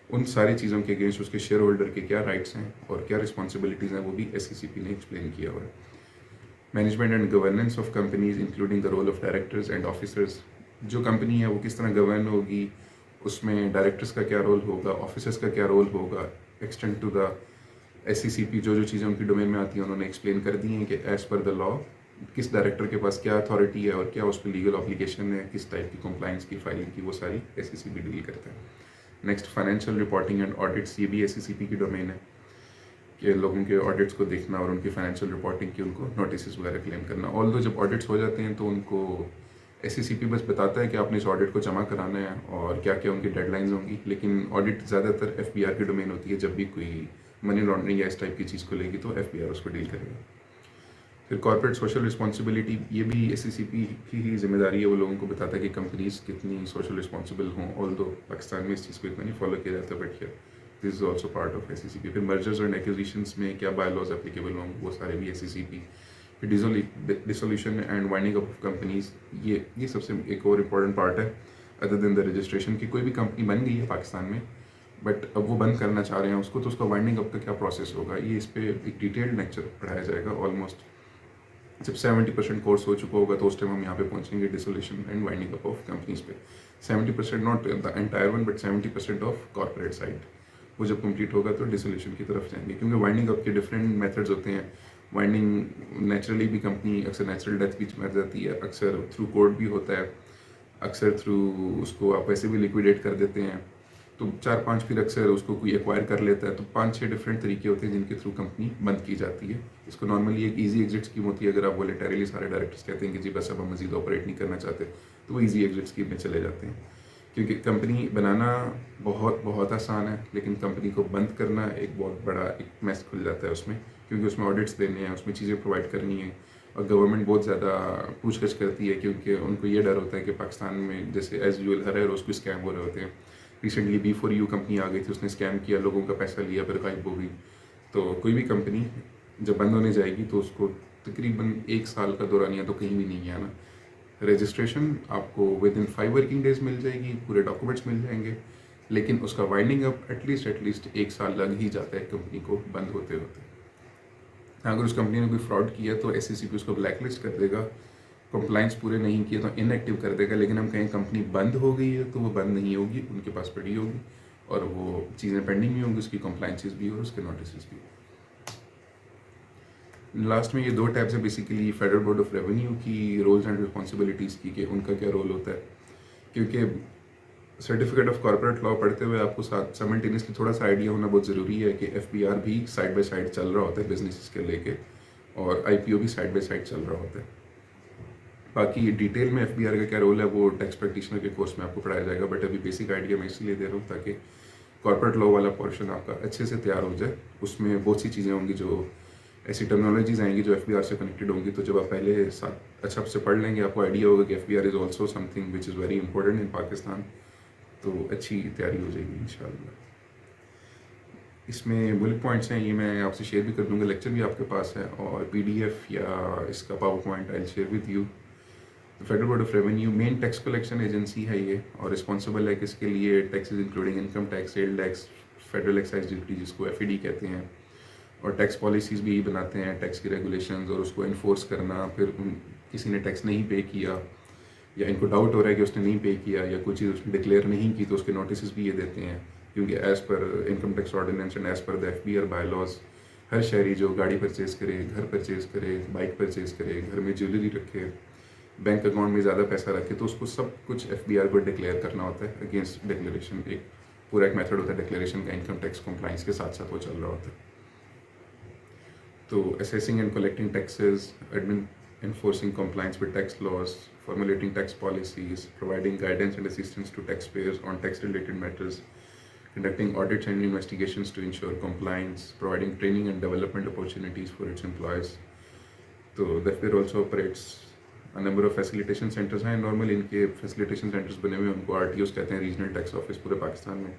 S1: उन सारी चीज़ों के अगेंस्ट उसके शेयर होल्डर के क्या राइट्स हैं और क्या रिस्पॉन्सिबिलिटीज़ हैं वो भी SECP ने एक्सप्लेन किया हुआ है। Management and governance of companies including the role of directors and officers. जो कंपनी है वो किस तरह गवर्न होगी, उसमें डायरेक्टर्स का क्या रोल होगा, ऑफिसर्स का क्या रोल होगा, एक्सटेंड टू द SCCP। जो जो चीज़ें उनकी डोमेन में आती हैं उन्होंने एक्सप्लेन कर दी हैं कि एज़ पर द लॉ किस डायरेक्टर के पास क्या अथॉरिटी है और क्या उस पर लीगल ऑब्लिगेशन है, किस टाइप की कंप्लाइंस की फाइलिंग की, वो सारी SCCP डील करता है। Next financial reporting and audits, ये भी SCCP की डोमेन है कि लोगों के ऑडिट्स को देखना और उनकी फाइनेंशियल रिपोर्टिंग की उनको नोटिस वगैरह क्लेम करना। ऑल दो जब ऑडिट्स हो जाते हैं तो उनको SCCP बस बताता है कि आपने इस ऑडिट को जमा कराना है और क्या क्या उनकी डेडलाइंस होंगी, लेकिन ऑडिट ज़्यादातर FBR की डोमेन होती है। जब भी कोई मनी लॉन्ड्रिंग या इस टाइप की चीज़ को लेगी तो FBR उसको डील करेगा। फिर कॉर्पोरेट सोशल रिस्पॉन्सिबिलिटी, ये भी SCCP की ही जिम्मेदारी है, वो लोगों को बताता है कि कंपनीज कितनी सोशल रिस्पॉन्सिबल हों। ऑल दो पाकिस्तान में इस चीज़ को इतना नहीं फॉलो किया जाता, but here this is also part of SCCP। फिर मर्जर्स एंड एक्विजिशंस में क्या बायलॉज एप्लीकेबल होंगे, वो सारे भी SCCP। फिर dissolution and winding up of companies, ये सबसे एक और इम्पॉर्टेंट पार्ट है अदर देन द रजिस्ट्रेशन की। कोई भी कंपनी बन गई है पाकिस्तान में बट अब वो बंद करना चाह रहे हैं उसको, तो उसका वाइंडिंग अप का क्या प्रोसेस होगा, ये इस पर एक डिटेल्ड लेक्चर पढ़ाया जाएगा। ऑलमोस्ट जब 70% कोर्स हो चुका होगा तो उस टाइम हम यहाँ पे पहुँचेंगे dissolution and winding up of companies पे। 70% not the entire one but 70% of corporate side, वो जब कंप्लीट होगा तो डिसोल्यूशन की तरफ जाएंगे। क्योंकि वाइंडिंग अप के डिफरेंट मेथड्स होते हैं। वाइंडिंग नेचुरली भी कंपनी अक्सर नेचुरल डेथ भी मर जाती है, अक्सर थ्रू कोर्ट भी होता है, अक्सर थ्रू उसको आप वैसे भी लिक्विडेट कर देते हैं, तो 4-5 फिर अक्सर उसको कोई एक्वायर कर लेता है। तो 5-6 डिफरेंट तरीके होते हैं जिनके थ्रू कंपनी बंद की जाती है। इसको नॉर्मली एक ईजी एग्जिट स्कीम होती है। अगर आप वॉलेंटरीली सारे डायरेक्टर्स कहते हैं कि जी बस अब हम मजीद ऑपरेट नहीं करना चाहते, तो वो ईजी एग्जिट स्कीम में चले जाते हैं। क्योंकि कंपनी बनाना बहुत बहुत आसान है, लेकिन कंपनी को बंद करना एक बहुत बड़ा एक मैस खुल जाता है उसमें, क्योंकि उसमें ऑडिट्स देने हैं, उसमें चीज़ें प्रोवाइड करनी है और गवर्नमेंट बहुत ज़्यादा पूछगछ करती है, क्योंकि उनको ये डर होता है कि पाकिस्तान में जैसे एज यूजुअल हर रोज़ कोई स्कैम हो रहे होते हैं। रिसेंटली B4U कंपनी आ गई थी, उसने स्कैम किया, लोगों का पैसा लिया, फिर गायब हो गई। तो कोई भी कंपनी जब बंद होने जाएगी तो उसको तकरीबन 1 साल का दौरानिया तो कहीं भी नहीं आना। रजिस्ट्रेशन आपको विद इन 5 वर्किंग डेज मिल जाएगी, पूरे डॉक्यूमेंट्स मिल जाएंगे, लेकिन उसका वाइंडिंग अप एटलीस्ट 1 साल लग ही जाता है कंपनी को बंद होते होते। अगर उस कंपनी ने कोई फ्रॉड किया तो SCCP उसको ब्लैकलिस्ट कर देगा, कंप्लाइंस पूरे नहीं किए तो इनएक्टिव कर देगा। लेकिन हम कहें कंपनी बंद हो गई है तो वो बंद नहीं होगी, उनके पास पड़ी होगी और वो चीज़ें पेंडिंग भी होंगी, उसकी कंप्लाइंसेस भी और उसके नोटिस भी। लास्ट में ये 2 टैब्स है basically federal board of revenue की रोल्स एंड रिस्पॉन्सिबिलिटीज़ की, कि उनका क्या रोल होता है। क्योंकि सर्टिफिकेट ऑफ कॉर्पोरेट लॉ पढ़ते हुए आपको साथ साइमल्टेनियसली थोड़ा सा आइडिया होना बहुत ज़रूरी है कि FBR भी साइड बाय साइड चल रहा होता है बिजनेस के लेके, और IPO भी साइड बाय साइड चल रहा होता है। बाकी डिटेल में FBR का क्या रोल है वो टैक्स प्रैक्टिशनर के कोर्स में आपको पढ़ाया जाएगा, बट अभी बेसिक आइडिया मैं इसलिए दे रहा हूँ ताकि कॉर्पोरेट लॉ वाला पोर्शन आपका अच्छे से तैयार हो जाए। उसमें बहुत सी चीज़ें होंगी जो ऐसी टर्मिनोलॉजीज आएंगी जो FBR से कनेक्टेड होंगी, तो जब आप पहले साथ अच्छा से पढ़ लेंगे आपको आइडिया होगा कि FBR is also something which is very important in Pakistan, तो अच्छी तैयारी हो जाएगी इंशाल्लाह। इसमें बुलेट पॉइंट्स हैं, ये मैं आपसे शेयर भी कर दूंगा, लेक्चर भी आपके पास है और PDF या इसका power point I share with you. Federal board of revenue main tax collection agency है ये, और रिस्पॉन्सिबल है किसके लिए, taxes including income tax, sale tax, federal excise duty जिसको FED कहते हैं, और टैक्स पॉलिसीज़ भी बनाते हैं, टैक्स की रेगुलेशंस और उसको इन्फोर्स करना। फिर किसी ने टैक्स नहीं पे किया या इनको डाउट हो रहा है कि उसने नहीं पे किया या कोई चीज़ उसने डिक्लेयर नहीं की तो उसके नोटिस भी ये देते हैं, क्योंकि as per income tax ordinance and as per the FBR bylaws हर शहरी जो गाड़ी परचेज़ करे, घर परचेज़ करे, बाइक परचेज़ करे, घर में ज्वेलरी रखे, बैंक अकाउंट में ज़्यादा पैसा रखे, तो उसको सब कुछ FBR को डिक्लेयर करना होता है अगेंस्ट डिक्लेरेशन। एक पूरा एक मेथड होता है डिक्लेरेशन का, इनकम टैक्स कंप्लाइंस के साथ साथ वो चल रहा होता है। तो assessing and collecting taxes, enforcing compliance with tax laws, formulating tax policies, providing guidance and assistance to taxpayers on tax-related matters, conducting audits and investigations to ensure compliance, providing training and development opportunities for its employees. So the FBR also operates a number of facilitation centers हैं। Normal इनके facilitation centers बने हुए उनको RTOs कहते हैं, regional tax office पूरे पाकिस्तान में।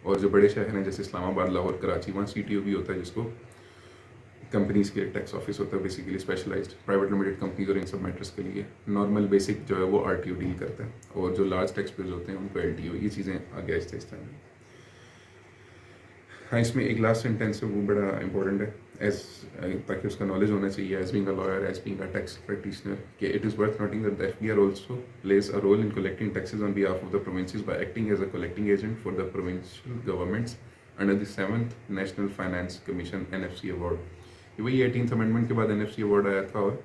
S1: और जो बड़े शहर हैं जैसे इस्लामाबाद, लाहौर, कराची, वहाँ CTO भी होता है जिसको कंपनीज के टैक्स ऑफिस होता है, basically specialized private limited companies और इन सब मैटर्स के लिए। नॉर्मल बेसिक जो है वो RTO डील करता है, और जो लार्ज टैक्स पेयर्स होते हैं उनको LTO, ये चीज़ें आगे आहिस्ते आहिस्ते। हाँ, इसमें एक लास्ट सेंटेंस है वो बड़ा इंपॉर्टेंट है एज, ताकि उसका नॉलेज होना चाहिए as being a lawyer, as being a tax practitioner, कि it is worth noting that the FBR also plays a role in collecting taxes on behalf of the provinces by acting as a collecting agent for the provincial governments under the 7th national finance commission NFC award. ये वही 18th amendment के बाद NFC award आया था और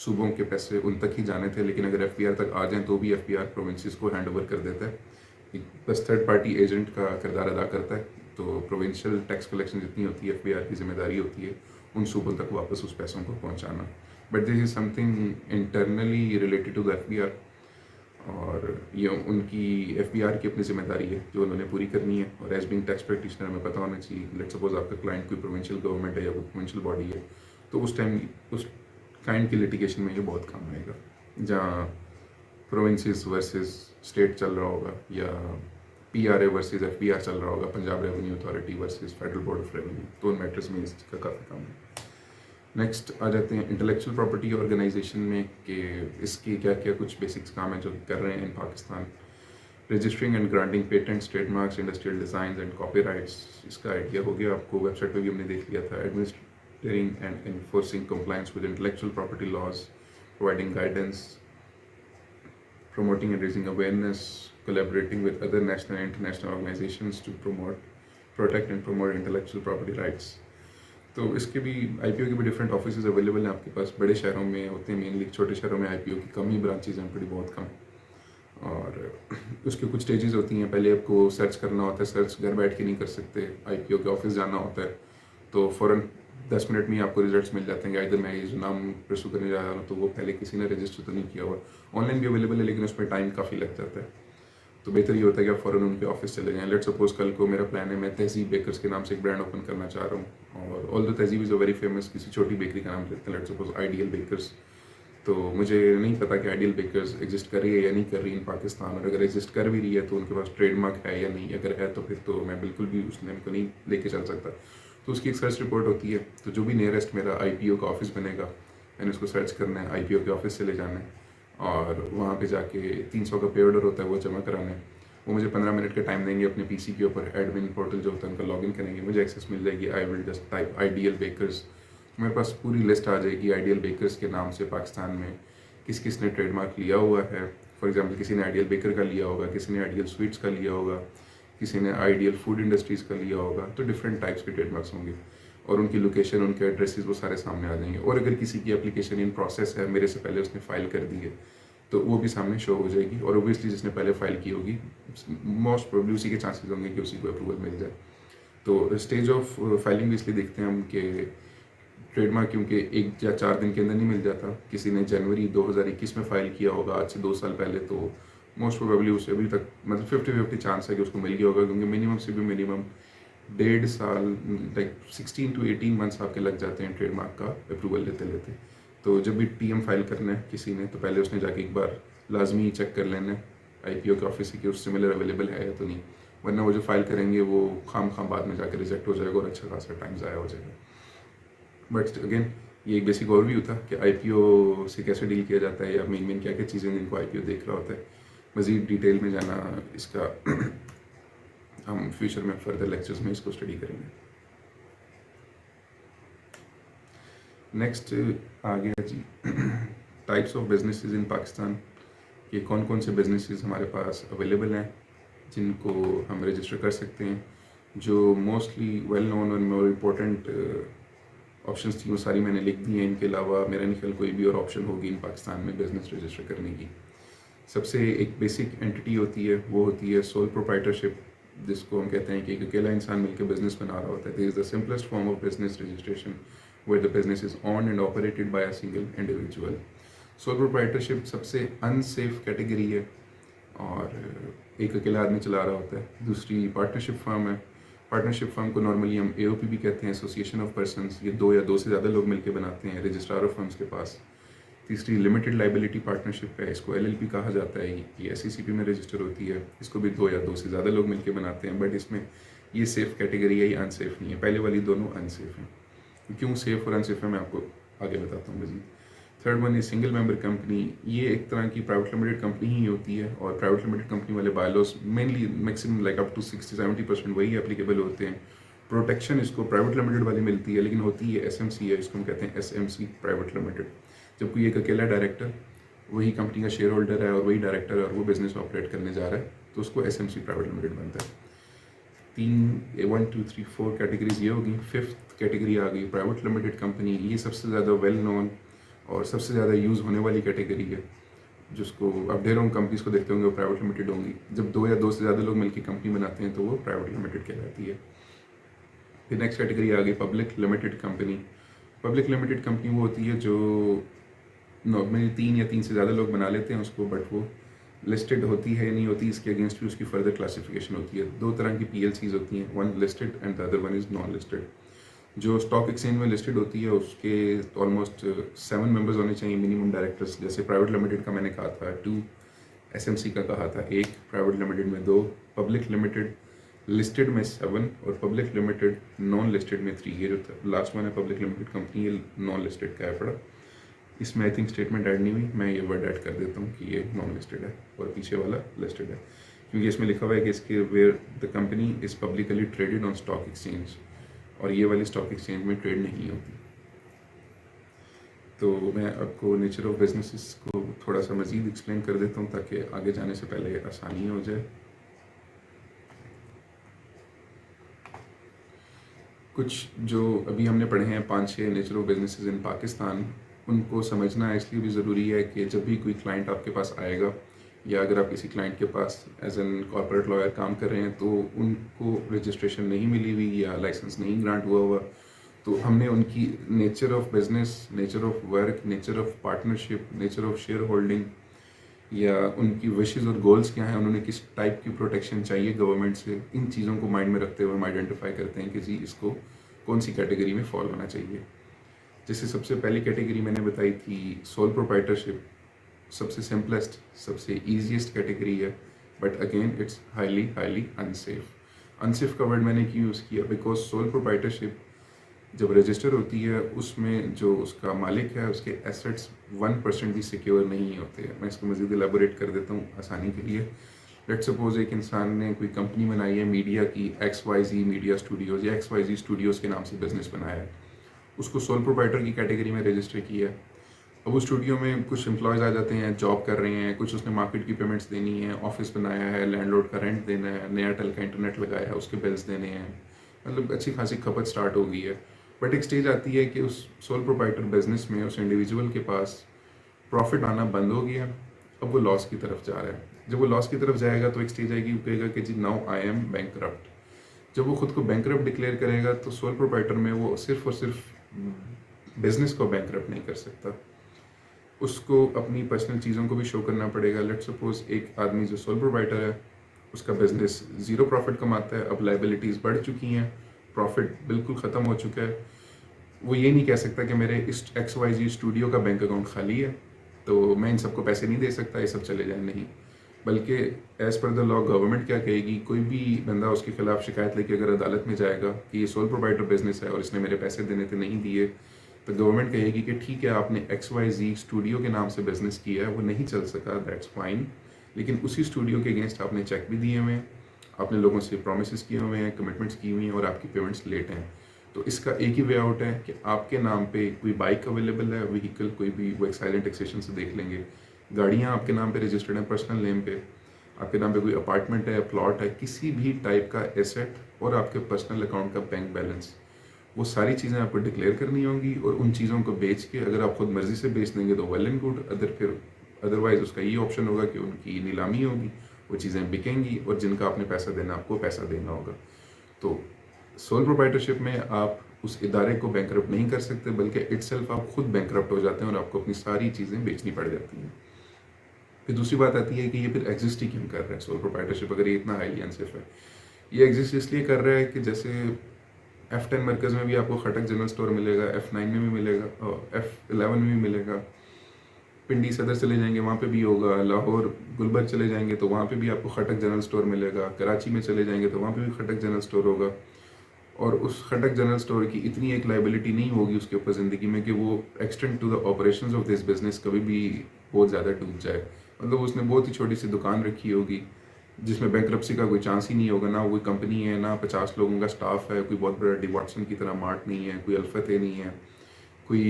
S1: सूबों के पैसे उन तक ही जाने थे, लेकिन अगर एफबीआर तक आ जाएं तो भी एफबीआर प्रोविंसेस को हैंड ओवर कर देता है, बस थर्ड पार्टी एजेंट का किरदार अदा करता है। तो प्रोविंशियल टैक्स कलेक्शन जितनी होती है एफबीआर की जिम्मेदारी होती है उन सूबों तक वापस उस पैसों को पहुंचाना। But this is something internally related to the FBR, और ये उनकी एफबीआर की अपनी जिम्मेदारी है जो उन्होंने पूरी करनी है। और एज बीइंग टैक्स प्रैक्टिशनर हमें पता होना चाहिए, लेट सपोज आपका क्लाइंट कोई प्रोविंशियल गवर्नमेंट है या कोई प्रोविंशियल बॉडी है, तो उस टाइम उस काइंड की लिटिगेशन में ये बहुत काम आएगा, जहाँ प्रोविंसेस वर्सेस स्टेट चल रहा होगा या पीआरए वर्सेस एफबीआर चल रहा होगा, Punjab revenue authority versus federal board of revenue, तो उन मैटर्स में इसका काफ़ी काम है। नेक्स्ट आ जाते हैं इंटेलेक्चुअल प्रॉपर्टी ऑर्गेनाइजेशन में, कि इसके क्या क्या कुछ बेसिक्स काम है जो कर रहे हैं in Pakistan. Registering and granting patents, trademarks, industrial design and copyrights, इसका आइडिया हो गया आपको, वेबसाइट पे भी हमने देख लिया था। Administrating and enforcing compliance with intellectual property laws, providing guidance, promoting and raising awareness, collaborating with other national and international organizations to protect and promote intellectual property rights। तो इसके भी आईपीओ के भी डिफरेंट ऑफिसेज अवेलेबल हैं आपके पास, बड़े शहरों में होते हैं मेनली, छोटे शहरों में आईपीओ की कम ही ब्रांचेज हैं, बड़ी बहुत कम। और उसके कुछ स्टेजेस होती हैं, पहले आपको सर्च करना होता है, सर्च घर बैठ के नहीं कर सकते, आईपीओ के ऑफिस जाना होता है, तो फ़ौरन 10 मिनट में ही आपको रिजल्ट्स मिल जाते हैं। इधर मैं ये जो नाम परसू करने जा रहा हूँ तो वो पहले किसी ने रजिस्टर तो नहीं किया हुआ, ऑनलाइन भी अवेलेबल है लेकिन उसमें टाइम काफ़ी लग जाता है। तो बेहतर ये होता है कि आप फ़ौरन उनके ऑफिस चले जाएँ। लेट सपोज कल को मेरा प्लान है, मैं तहजीब बेकर्स के नाम से एक ब्रांड ओपन करना चाह रहा हूँ, और ऑल द तहजीब इज़ अ वेरी फेमस, किसी छोटी बेकरी का नाम लेते हैं, लेट सपोज आइडियल बेकर्स। तो मुझे नहीं पता कि आइडियल बेकर्स एग्जिस्ट कर रही है या नहीं कर रही इन पाकिस्तान, और अगर एग्जिस्ट कर भी रही है तो उनके पास ट्रेडमार्क है या नहीं, अगर है तो फिर तो मैं बिल्कुल भी उस नेम को नहीं लेके चल सकता। तो उसकी एक सर्च रिपोर्ट होती है, तो जो भी नियरेस्ट मेरा आईपीओ का ऑफिस बनेगा मैंने उसको सर्च करना है, आईपीओ के ऑफिस से ले जाना है, और वहाँ पे जाके 300 का पे ऑर्डर होता है वो जमा कराना है। वो मुझे 15 मिनट का टाइम देंगे, अपने पीसी के ऊपर एडमिन पोर्टल जो होता है उनका लॉगिन करेंगे, मुझे एक्सेस मिल जाएगी। I will just type ideal bakers, मेरे पास पूरी लिस्ट आ जाएगी आइडियल बेकर्स के नाम से पाकिस्तान में किस किस ने ट्रेडमार्क लिया हुआ है। फॉर एग्जांपल किसी ने आइडियल बेकर का लिया होगा, किसी ने आइडियल स्वीट्स का लिया होगा, किसी ने आइडियल फूड इंडस्ट्रीज़ का लिया होगा, तो डिफरेंट टाइप्स के ट्रेडमार्क्स होंगे और उनकी लोकेशन, उनके एड्रेसेस वो सारे सामने आ जाएंगे। और अगर किसी की एप्लीकेशन इन प्रोसेस है, मेरे से पहले उसने फाइल कर दी है, तो वो भी सामने शो हो जाएगी। और ओबियसली जिसने पहले फाइल की होगी मोस्ट प्रोबेबली उसी के चांसेस होंगे कि उसी को अप्रूवल मिल जाए। तो स्टेज ऑफ फाइलिंग भी इसलिए देखते हैं हम कि ट्रेडमार्क क्योंकि 1 या 4 दिन के अंदर नहीं मिल जाता। किसी ने जनवरी 2021 में फ़ाइल किया होगा, आज से 2 साल पहले, तो मोस्ट प्रोबेबली उसे अभी तक मतलब 50-50 चांस है कि उसको मिल गया होगा, क्योंकि मिनिमम से भी मिनिमम 1.5 साल, लाइक 16 to 18 मंथ्स आपके लग जाते हैं ट्रेडमार्क का अप्रूवल लेते लेते। तो जब भी टीएम फाइल करना है किसी ने, तो पहले उसने जाके एक बार लाजमी चेक कर लेना है आईपीओ के ऑफिस से कि उस सिमिलर अवेलेबल है या तो नहीं, वरना वो जो फाइल करेंगे वो खाम बाद में जाकर रिजेक्ट हो जाएगा और अच्छा खासा टाइम ज़ाया हो जाएगा। बट अगेन ये एक बेसिक ओवरव्यू था कि आईपीओ से कैसे डील किया जाता है या मेन क्या क्या चीज़ें जिनको आईपीओ देख रहा होता है। मज़ीद डिटेल में जाना इसका हम फ्यूचर में फर्दर लेक्चर्स में इसको स्टडी करेंगे। नेक्स्ट आ गया जी types of businesses in Pakistan, ये कौन कौन से बिजनेसेस हमारे पास अवेलेबल हैं जिनको हम रजिस्टर कर सकते हैं। जो मोस्टली वेल नोन और मोर इम्पोर्टेंट ऑप्शंस थी वो सारी मैंने लिख दी हैं। इनके अलावा मेरा नहीं ख्याल कोई भी और ऑप्शन होगी इन पाकिस्तान में बिजनेस रजिस्टर करने की। सबसे एक बेसिक एंटिटी होती है, वो होती है सोल प्रोप्राइटरशिप, जिसको हम कहते हैं कि एक अकेला इंसान मिलकर बिजनेस बना रहा होता है। This is the simplest form of business registration where the business is owned and operated by a single individual. Sole proprietorship सबसे अनसेफ कैटेगरी है और एक अकेला आदमी चला रहा होता है। दूसरी पार्टनरशिप फर्म है। पार्टनरशिप फर्म को नॉर्मली हम एओपी भी कहते हैं, एसोसिएशन ऑफ पर्सनस, ये 2 या 2 से ज़्यादा लोग मिलकर बनाते हैं रजिस्ट्रार ऑफ फर्म्स के पास। तीसरी लिमिटेड लाइबिलिटी पार्टनरशिप है, इसको एलएलपी कहा जाता है, ये एसईसीपी में रजिस्टर होती है, इसको भी 2 या 2 से ज़्यादा लोग मिलकर बनाते हैं। बट इसमें ये सेफ कैटेगरी है, ये अनसेफ नहीं है। पहले वाली दोनों अनसेफ हैं। क्यों सेफ और अनसेफ है मैं आपको आगे बताता हूँ मजीद। Third one is single member company. ये एक तरह की प्राइवेट लिमिटेड कंपनी ही होती है और प्राइवेट लिमिटेड कंपनी वाले bylaws mainly maximum like up to 60-70% वही एप्लीकेबल होते हैं प्रोटेक्शन इसको प्राइवेट लिमिटेड वाली मिलती है, लेकिन होती है एसएमसी है, इसको हम कहते हैं एसएमसी प्राइवेट लिमिटेड। जब कोई एक अकेला डायरेक्टर वही कंपनी का शेयर होल्डर है और वही डायरेक्टर है और वो बिजनेस ऑपरेट करने जा रहा है तो उसको एसएमसी प्राइवेट लिमिटेड बनता है। 1 2 3 4 कैटेगरीज ये होगी। 5th कैटेगरी आ गई प्राइवेट लिमिटेड कंपनी। ये सबसे ज़्यादा वेल नोन और सबसे ज़्यादा यूज़ होने वाली कैटेगरी है, जिसको अब ढेरों कंपनीज को देखते होंगे वो प्राइवेट लिमिटेड होंगी। जब 2 या 2 से ज़्यादा लोग मिलकर कंपनी बनाते हैं तो वो प्राइवेट लिमिटेड कहलाती है। फिर नेक्स्ट कैटेगरी आ गई public limited company. Public limited company वो होती है जो नॉर्मली 3 या 3 से ज़्यादा लोग बना लेते हैं उसको, बट वो लिस्टेड होती है या नहीं होती इसके अगेंस्ट भी उसकी फर्दर क्लासिफिकेशन होती है। 2 तरह की PLCs होती हैं, one listed and the other one is non listed. जो स्टॉक एक्सचेंज में लिस्टेड होती है उसके ऑलमोस्ट 7 मेंबर्स होने चाहिए मिनिमम डायरेक्टर्स। जैसे प्राइवेट लिमिटेड का मैंने कहा था 2, एसएमसी का कहा था 1, प्राइवेट लिमिटेड में 2, पब्लिक लिमिटेड लिस्टेड में 7 और पब्लिक लिमिटेड नॉन लिस्टेड में 3। ये जो लास्ट वन है पब्लिक लिमिटेड कंपनी, ये नॉन लिस्टेड का है पड़ा। इसमें आई थिंक स्टेटमेंट ऐड नहीं हुई, मैं ये वर्ड ऐड कर देता हूँ कि ये नॉन लिस्टेड है और पीछे वाला लिस्टेड है, क्योंकि इसमें लिखा हुआ है कि इसके where the company is publicly traded on stock exchange, और ये वाली स्टॉक एक्सचेंज में ट्रेड नहीं होती। तो मैं आपको नेचर ऑफ बिजनेसेस को थोड़ा सा मज़ीद एक्सप्लेन कर देता हूँ ताकि आगे जाने से पहले आसानी हो जाए। कुछ जो अभी हमने पढ़े हैं 5-6 nature of businesses in Pakistan, उनको समझना इसलिए भी ज़रूरी है कि जब भी कोई क्लाइंट आपके पास आएगा या अगर आप किसी क्लाइंट के पास एज एन कॉर्पोरेट लॉयर काम कर रहे हैं तो उनको रजिस्ट्रेशन नहीं मिली हुई या लाइसेंस नहीं ग्रांट हुआ, तो हमने उनकी nature of business, nature of work, nature of partnership, nature of share holding या उनकी विशेज़ और गोल्स क्या हैं, उन्होंने किस टाइप की प्रोटेक्शन चाहिए गवर्नमेंट से, इन चीज़ों को माइंड में रखते हुए हम आइडेंटिफाई करते हैं कि जी इसको कौन सी कैटेगरी में फॉल होना चाहिए। जैसे सबसे पहली कैटेगरी मैंने बताई थी सोल प्रोप्राइटरशिप, सबसे सिंपलेस्ट, सबसे ईजीएस्ट कैटेगरी है, but again it's highly highly unsafe. Unsafe का वर्ड मैंने क्यों यूज़ किया, बिकॉज सोल प्रोप्राइटरशिप जब रजिस्टर होती है उसमें जो उसका मालिक है उसके एसेट्स 1% भी सिक्योर नहीं होते हैं। मैं इसको मज़ीद एलेबोरेट कर देता हूँ आसानी के लिए। लेट्स सपोज एक इंसान ने कोई कंपनी बनाई है मीडिया की, XYZ मीडिया स्टूडियोज़ या XYZ स्टूडियोज़ के नाम से बिजनेस बनाया है, उसको सोल प्रोप्राइटर की कैटेगरी में रजिस्टर किया है। अब उस स्टूडियो में कुछ एम्प्लॉयज़ आ जाते हैं, जॉब कर रहे हैं, कुछ उसने मार्केट की पेमेंट्स देनी है, ऑफिस बनाया है, लैंडलॉर्ड का रेंट देना है, नया टेल का इंटरनेट लगाया है, उसके बिल्स देने हैं, मतलब अच्छी खासी खपत स्टार्ट हो गई है। बट एक स्टेज आती है कि उस सोल प्रोप्राइटर बिजनेस में उस इंडिविजुअल के पास प्रॉफिट आना बंद हो गया, अब वो लॉस की तरफ जा रहा है। जब वो लॉस की तरफ जाएगा तो एक स्टेज आएगी, वो कहेगा कि जी नाउ आई एम बैंकरप्ट। जब वो खुद को बैंकरप्ट डिक्लेयर करेगा तो सोल प्रोप्राइटर में वो सिर्फ और सिर्फ बिजनेस को बैंकरप्ट नहीं कर सकता, उसको अपनी पर्सनल चीज़ों को भी शो करना पड़ेगा। लेट्स सपोज एक आदमी जो सोल प्रोप्राइटर है उसका बिजनेस 0 प्रॉफिट कमाता है, अब लाइबिलिटीज़ बढ़ चुकी हैं, प्रॉफिट बिल्कुल ख़त्म हो चुका है। वो ये नहीं कह सकता कि मेरे इस XYZ स्टूडियो का बैंक अकाउंट खाली है तो मैं इन सबको पैसे नहीं दे सकता, ये सब चले जाए, नहीं। बल्कि as per the law government क्या कहेगी, कोई भी बंदा उसके खिलाफ शिकायत लेके अगर अदालत में जाएगा कि ये सोल प्रोप्राइटर बिजनेस है और इसने मेरे पैसे देने थे नहीं दिए, तो गवर्नमेंट कहेगी कि ठीक है आपने XYZ स्टूडियो के नाम से बिजनेस किया है, वो नहीं चल सका, दैट्स फाइन, लेकिन उसी स्टूडियो के अगेंस्ट आपने चेक भी दिए हुए हैं, आपने लोगों से प्रोमिस किए हुए हैं, कमिटमेंट्स की हुई हैं और आपकी पेमेंट्स लेट हैं। तो इसका एक ही वे आउट है कि आपके नाम पे कोई बाइक अवेलेबल है, व्हीकल कोई भी, वो एक साइलेंट टैक्सेशन से देख लेंगे, गाड़ियाँ आपके नाम पे रजिस्टर्ड हैं पर्सनल नेम पे, आपके नाम पे कोई अपार्टमेंट है, प्लॉट है, किसी भी टाइप का एसेट और आपके पर्सनल अकाउंट का बैंक बैलेंस, वो सारी चीज़ें आपको डिक्लेयर करनी होंगी। और उन चीज़ों को बेच के अगर आप खुद मर्जी से बेच देंगे तो वेल एंड गुड, अदरवाइज उसका ये ऑप्शन होगा कि उनकी नीलामी होगी, वो चीज़ें बिकेंगी और जिनका आपने पैसा देना आपको पैसा देना होगा। तो सोल प्रोप्राइटरशिप में आप उस इदारे को बैंकरप्ट नहीं कर सकते, बल्कि इटसेल्फ आप खुद बैंकरप्ट हो जाते हैं और आपको अपनी सारी चीज़ें बेचनी पड़ जाती हैं। फिर दूसरी बात आती है कि ये फिर एग्जिस्ट ही क्यों कर रहा है सोल प्रोप्राइटरशिप, अगर ये इतना हाईली अनसेफ है। ये एग्जिस्ट इसलिए कर रहा है कि जैसे F10 मरकज़ में भी आपको खटक जनरल स्टोर मिलेगा, F9 में भी मिलेगा और F11 में भी मिलेगा, पिंडी सदर चले जाएंगे वहाँ पे भी होगा, लाहौर गुलबर्ग चले जाएंगे तो वहाँ पे भी आपको खटक जनरल स्टोर मिलेगा, कराची में चले जाएंगे तो वहाँ पे भी खटक जनरल स्टोर होगा। और उस खटक जनरल स्टोर की इतनी एक लाइबिलिटी नहीं होगी उसके ऊपर ज़िंदगी में कि वो extend to the operations of this business कभी भी बहुत ज़्यादा डूब जाए। मतलब उसने बहुत ही छोटी सी दुकान रखी होगी, जिसमें बैंकरप्सी का कोई चांस ही नहीं होगा, ना कोई कंपनी है, ना 50 लोगों का स्टाफ है, कोई बहुत बड़ा डी वाटसन की तरह मार्ट नहीं है, कोई अल्फते नहीं है, कोई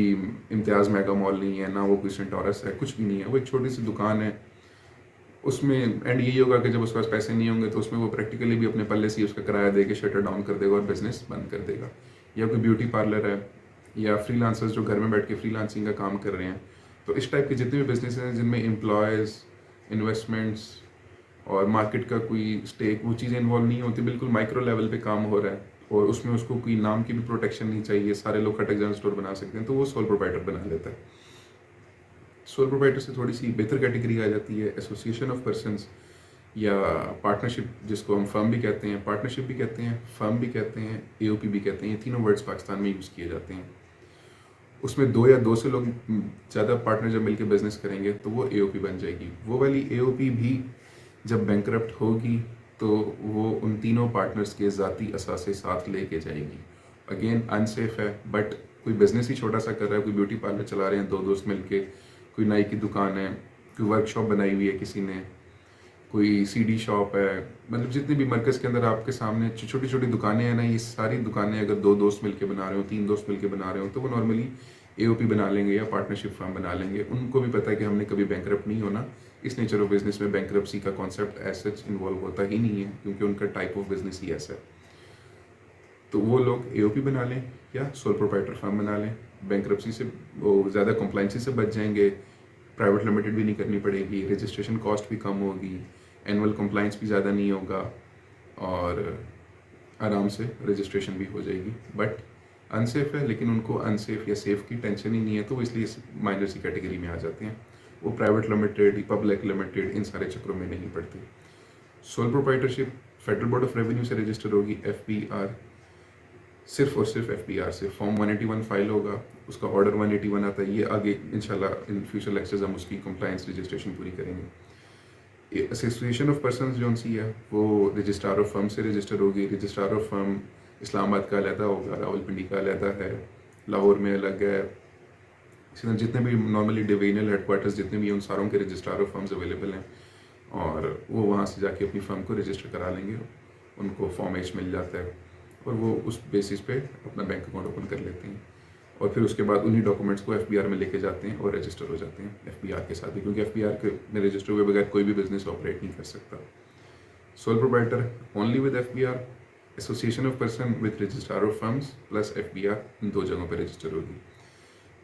S1: इम्तियाज़ मेगा मॉल नहीं है, ना वो कोई सेंटोरस है, कुछ भी नहीं है। वो एक छोटी सी दुकान है। उसमें एंड यही होगा कि जब उसके पास पैसे नहीं होंगे तो उसमें वो प्रैक्टिकली भी अपने पल्ले से उसका किराया दे के शटर डाउन कर देगा और बिजनेस बंद कर देगा। या कोई ब्यूटी पार्लर है, या फ्रीलांसर्स जो घर में बैठ के फ्रीलांसिंग का काम कर रहे हैं। तो इस टाइप के जितने भी बिजनेस हैं जिनमें एम्प्लॉयज़, इन्वेस्टमेंट्स और मार्केट का कोई स्टेक, वो चीज़ें इन्वॉल्व नहीं होती, बिल्कुल माइक्रो लेवल पे काम हो रहा है और उसमें उसको कोई नाम की भी प्रोटेक्शन नहीं चाहिए, सारे लोग खटक जनरल स्टोर बना सकते हैं, तो वो सोल प्रोप्राइटर बना लेता है। सोल प्रोप्राइटर से थोड़ी सी बेहतर कैटेगरी आ जाती है एसोसिएशन ऑफ पर्सनस या पार्टनरशिप, जिसको हम फर्म भी कहते हैं, पार्टनरशिप भी कहते हैं, फर्म भी कहते हैं, एओपी भी कहते हैं। ये तीनों वर्ड्स पाकिस्तान में यूज़ किए जाते हैं। उसमें दो या दो से लोग ज़्यादा पार्टनर जब मिलकर बिजनेस करेंगे तो वो एओपी बन जाएगी। वो वाली एओपी भी जब बैंकरप्ट होगी तो वो उन तीनों पार्टनर्स के ज़ाती असासे साथ लेके जाएगी। अगेन अनसेफ है, बट कोई बिजनेस ही छोटा सा कर रहा है, कोई ब्यूटी पार्लर चला रहे हैं दो दोस्त मिलके, कोई नाई की दुकान है, कोई वर्कशॉप बनाई हुई है किसी ने, कोई सीडी शॉप है, मतलब जितनी भी मरकज़ के अंदर आपके सामने छोटी छोटी दुकानें हैं ना, ये सारी दुकानें अगर दो दोस्त मिलके बना रहे हो, तीन दोस्त मिलके बना रहे हो, तो वो नॉर्मली एओपी बना लेंगे या पार्टनरशिप फर्म बना लेंगे। उनको भी पता है कि हमने कभी बैंकरप्ट नहीं होना। इस नेचर ऑफ बिजनेस में बैंकरप्सी का कॉन्सेप्ट एज सच इन्वॉल्व होता ही नहीं है, क्योंकि उनका टाइप ऑफ बिजनेस ही ऐसा है। तो वो लोग एओपी बना लें या सोल प्रोप्राइटर फर्म बना लें। बैंकरप्सी से वो ज़्यादा कंप्लाइंसी से बच जाएंगे, प्राइवेट लिमिटेड भी नहीं करनी पड़ेगी, रजिस्ट्रेशन कॉस्ट भी कम होगी, एनुअल कंप्लाइंस भी ज़्यादा नहीं होगा और आराम से रजिस्ट्रेशन भी हो जाएगी। बट अनसेफ है, लेकिन उनको अनसेफ या सेफ की टेंशन ही नहीं है, तो वो इसलिए माइनर सी कैटेगरी में आ जाते हैं। वो प्राइवेट लिमिटेड, पब्लिक लिमिटेड, इन सारे चक्रों में नहीं पड़ते। Sole proprietorship federal board of revenue से रजिस्टर होगी, एफबीआर, सिर्फ और सिर्फ एफबीआर से। फॉर्म 181 फाइल होगा, उसका ऑर्डर 181 आता है। ये आगे इंशाल्लाह इन फ्यूचर लेक्चर्स हम उसकी कंप्लाइंस रजिस्ट्रेशन पूरी करेंगे। एसोसिएशन ऑफ पर्सनस जो सी है वो रजिस्ट्रार ऑफ फर्म से रजिस्टर होगी। रजिस्ट्रार ऑफ फर्म इस्लामाबाद का अलहदा होगा, रावलपिंडी का अलहदा है, लाहौर में अलग है। इसी तरह जितने भी नॉर्मली डिवीजनल हेडक्वार्टर्स जितने भी हैं उन सारों के रजिस्ट्रार ऑफ फर्म्स अवेलेबल हैं और वो वहाँ से जाके अपनी फर्म को रजिस्टर करा लेंगे। उनको फॉर्म एच मिल जाता है और वो उस बेसिस पे अपना बैंक अकाउंट ओपन कर लेते हैं और फिर उसके बाद उन्हीं डॉक्यूमेंट्स को एफबीआर में लेके जाते हैं और रजिस्टर हो जाते हैं एफबीआर के साथ ही, क्योंकि एफबीआर के में रजिस्टर हुए बगैर कोई भी बिजनेस ऑपरेट नहीं कर सकता। Sole proprietor only with FBR, association of person with registrar of firms plus FBR, इन दो जगहों पर रजिस्टर होगी।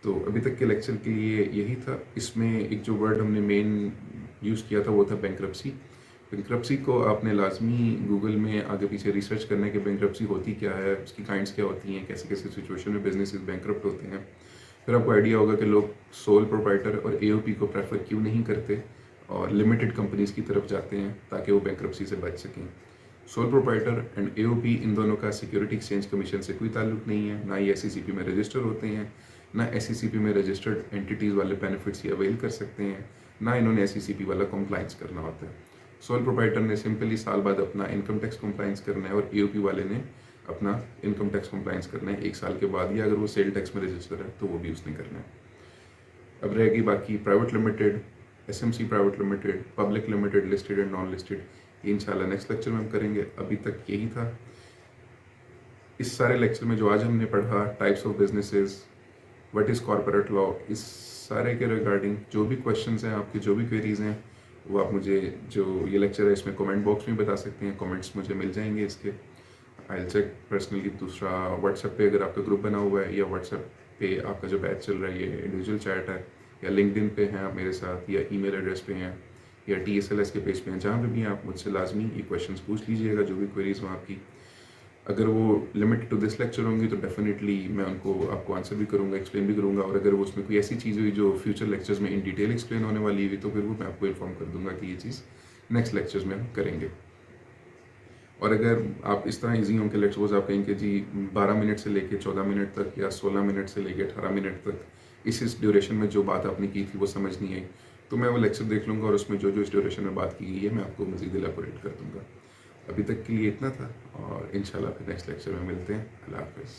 S1: तो अभी तक के लेक्चर के लिए यही था। इसमें एक जो वर्ड हमने मेन यूज़ किया था वो था बैंकरप्सी। बैंकरप्सी को आपने लाजमी गूगल में आगे पीछे रिसर्च करना है कि बैंकरप्सी होती क्या है, उसकी काइंड्स क्या होती हैं, कैसे कैसे सिचुएशन में बिजनेसेस बैंकरप्ट होते हैं। फिर आपको आइडिया होगा कि लोग सोल प्रोप्राइटर और एओपी को प्रेफर क्यों नहीं करते और लिमिटेड कंपनीज की तरफ जाते हैं ताकि वो बैंकरप्सी से बच सकें। सोल प्रोप्राइटर एंड एओपी इन दोनों का सिक्योरिटी एक्सचेंज कमीशन से कोई ताल्लुक नहीं है, ना ही एसईसीपी में रजिस्टर होते हैं, ना एसईसीपी में रजिस्टर्ड एंटिटीज़ वाले बेनिफिट्स ये अवेल कर सकते हैं, ना इन्होंने एसईसीपी वाला कंप्लाइंस करना होता है। सोल प्रोप्राइटर ने सिंपली साल बाद अपना इनकम टैक्स कंप्लाइंस करना है और एओपी वाले ने अपना इनकम टैक्स कंप्लाइंस करना है 1 साल के बाद, या अगर वो सेल टैक्स में रजिस्टर है तो वो भी उसने करना है। अब रहेगी बाकी private limited, SMC private limited, public limited, listed and non listed, ये इंशाल्लाह नेक्स्ट लेक्चर में हम करेंगे। अभी तक यही था। इस सारे लेक्चर में जो आज हमने पढ़ा, types of businesses, what is corporate law, इस सारे के रिगार्डिंग जो भी क्वेश्चंस हैं आपके, जो भी क्वेरीज हैं, वो आप मुझे जो ये लेक्चर है इसमें कमेंट बॉक्स में बता सकते हैं। कमेंट्स मुझे मिल जाएंगे इसके, आई विल चेक पर्सनली। दूसरा, व्हाट्सएप पे अगर आपका ग्रुप बना हुआ है या व्हाट्सएप पे आपका जो बैच चल रहा है, ये इंडिविजुअल चैट है, या लिंक्डइन पे हैं आप मेरे साथ, या ईमेल एड्रेस पे हैं, या TSLS के पेज पे हैं, जहाँ पे भी आप मुझसे लाजमी ये क्वेश्चंस पूछ लीजिएगा, जो भी क्वेरीज हों आपकी। अगर वो लिमिटेड टू दिस लेक्चर होंगी तो डेफिनेटली मैं उनको आपको आंसर भी करूँगा, एक्सप्लेन भी करूँगा, और अगर वो उसमें कोई ऐसी चीज़ हुई जो फ्यूचर लेक्चर्स में इन डिटेल एक्सप्लेन होने वाली हुई तो फिर वो मैं आपको इन्फॉर्म कर दूँगा कि ये चीज़ नेक्स्ट लेक्चर्स में हम करेंगे। और अगर आप इस तरह ईजी हों कि लेट्स सपोज आप कहें कि जी 12 मिनट से लेके 14 मिनट तक या 16 मिनट से लेके 18 मिनट तक इस ड्यूरेशन में जो बात आपने की थी वो समझ नहीं आई, तो मैं वो लेक्चर देख लूँगा और उसमें जो जो इस ड्यूरेशन में बात की गई है मैं आपको मज़ीद एलैबोरेट कर दूँगा। अभी तक के लिए इतना था और इंशाल्लाह फिर नेक्स्ट लेक्चर में मिलते हैं। अल्लाह हाफ़िज़।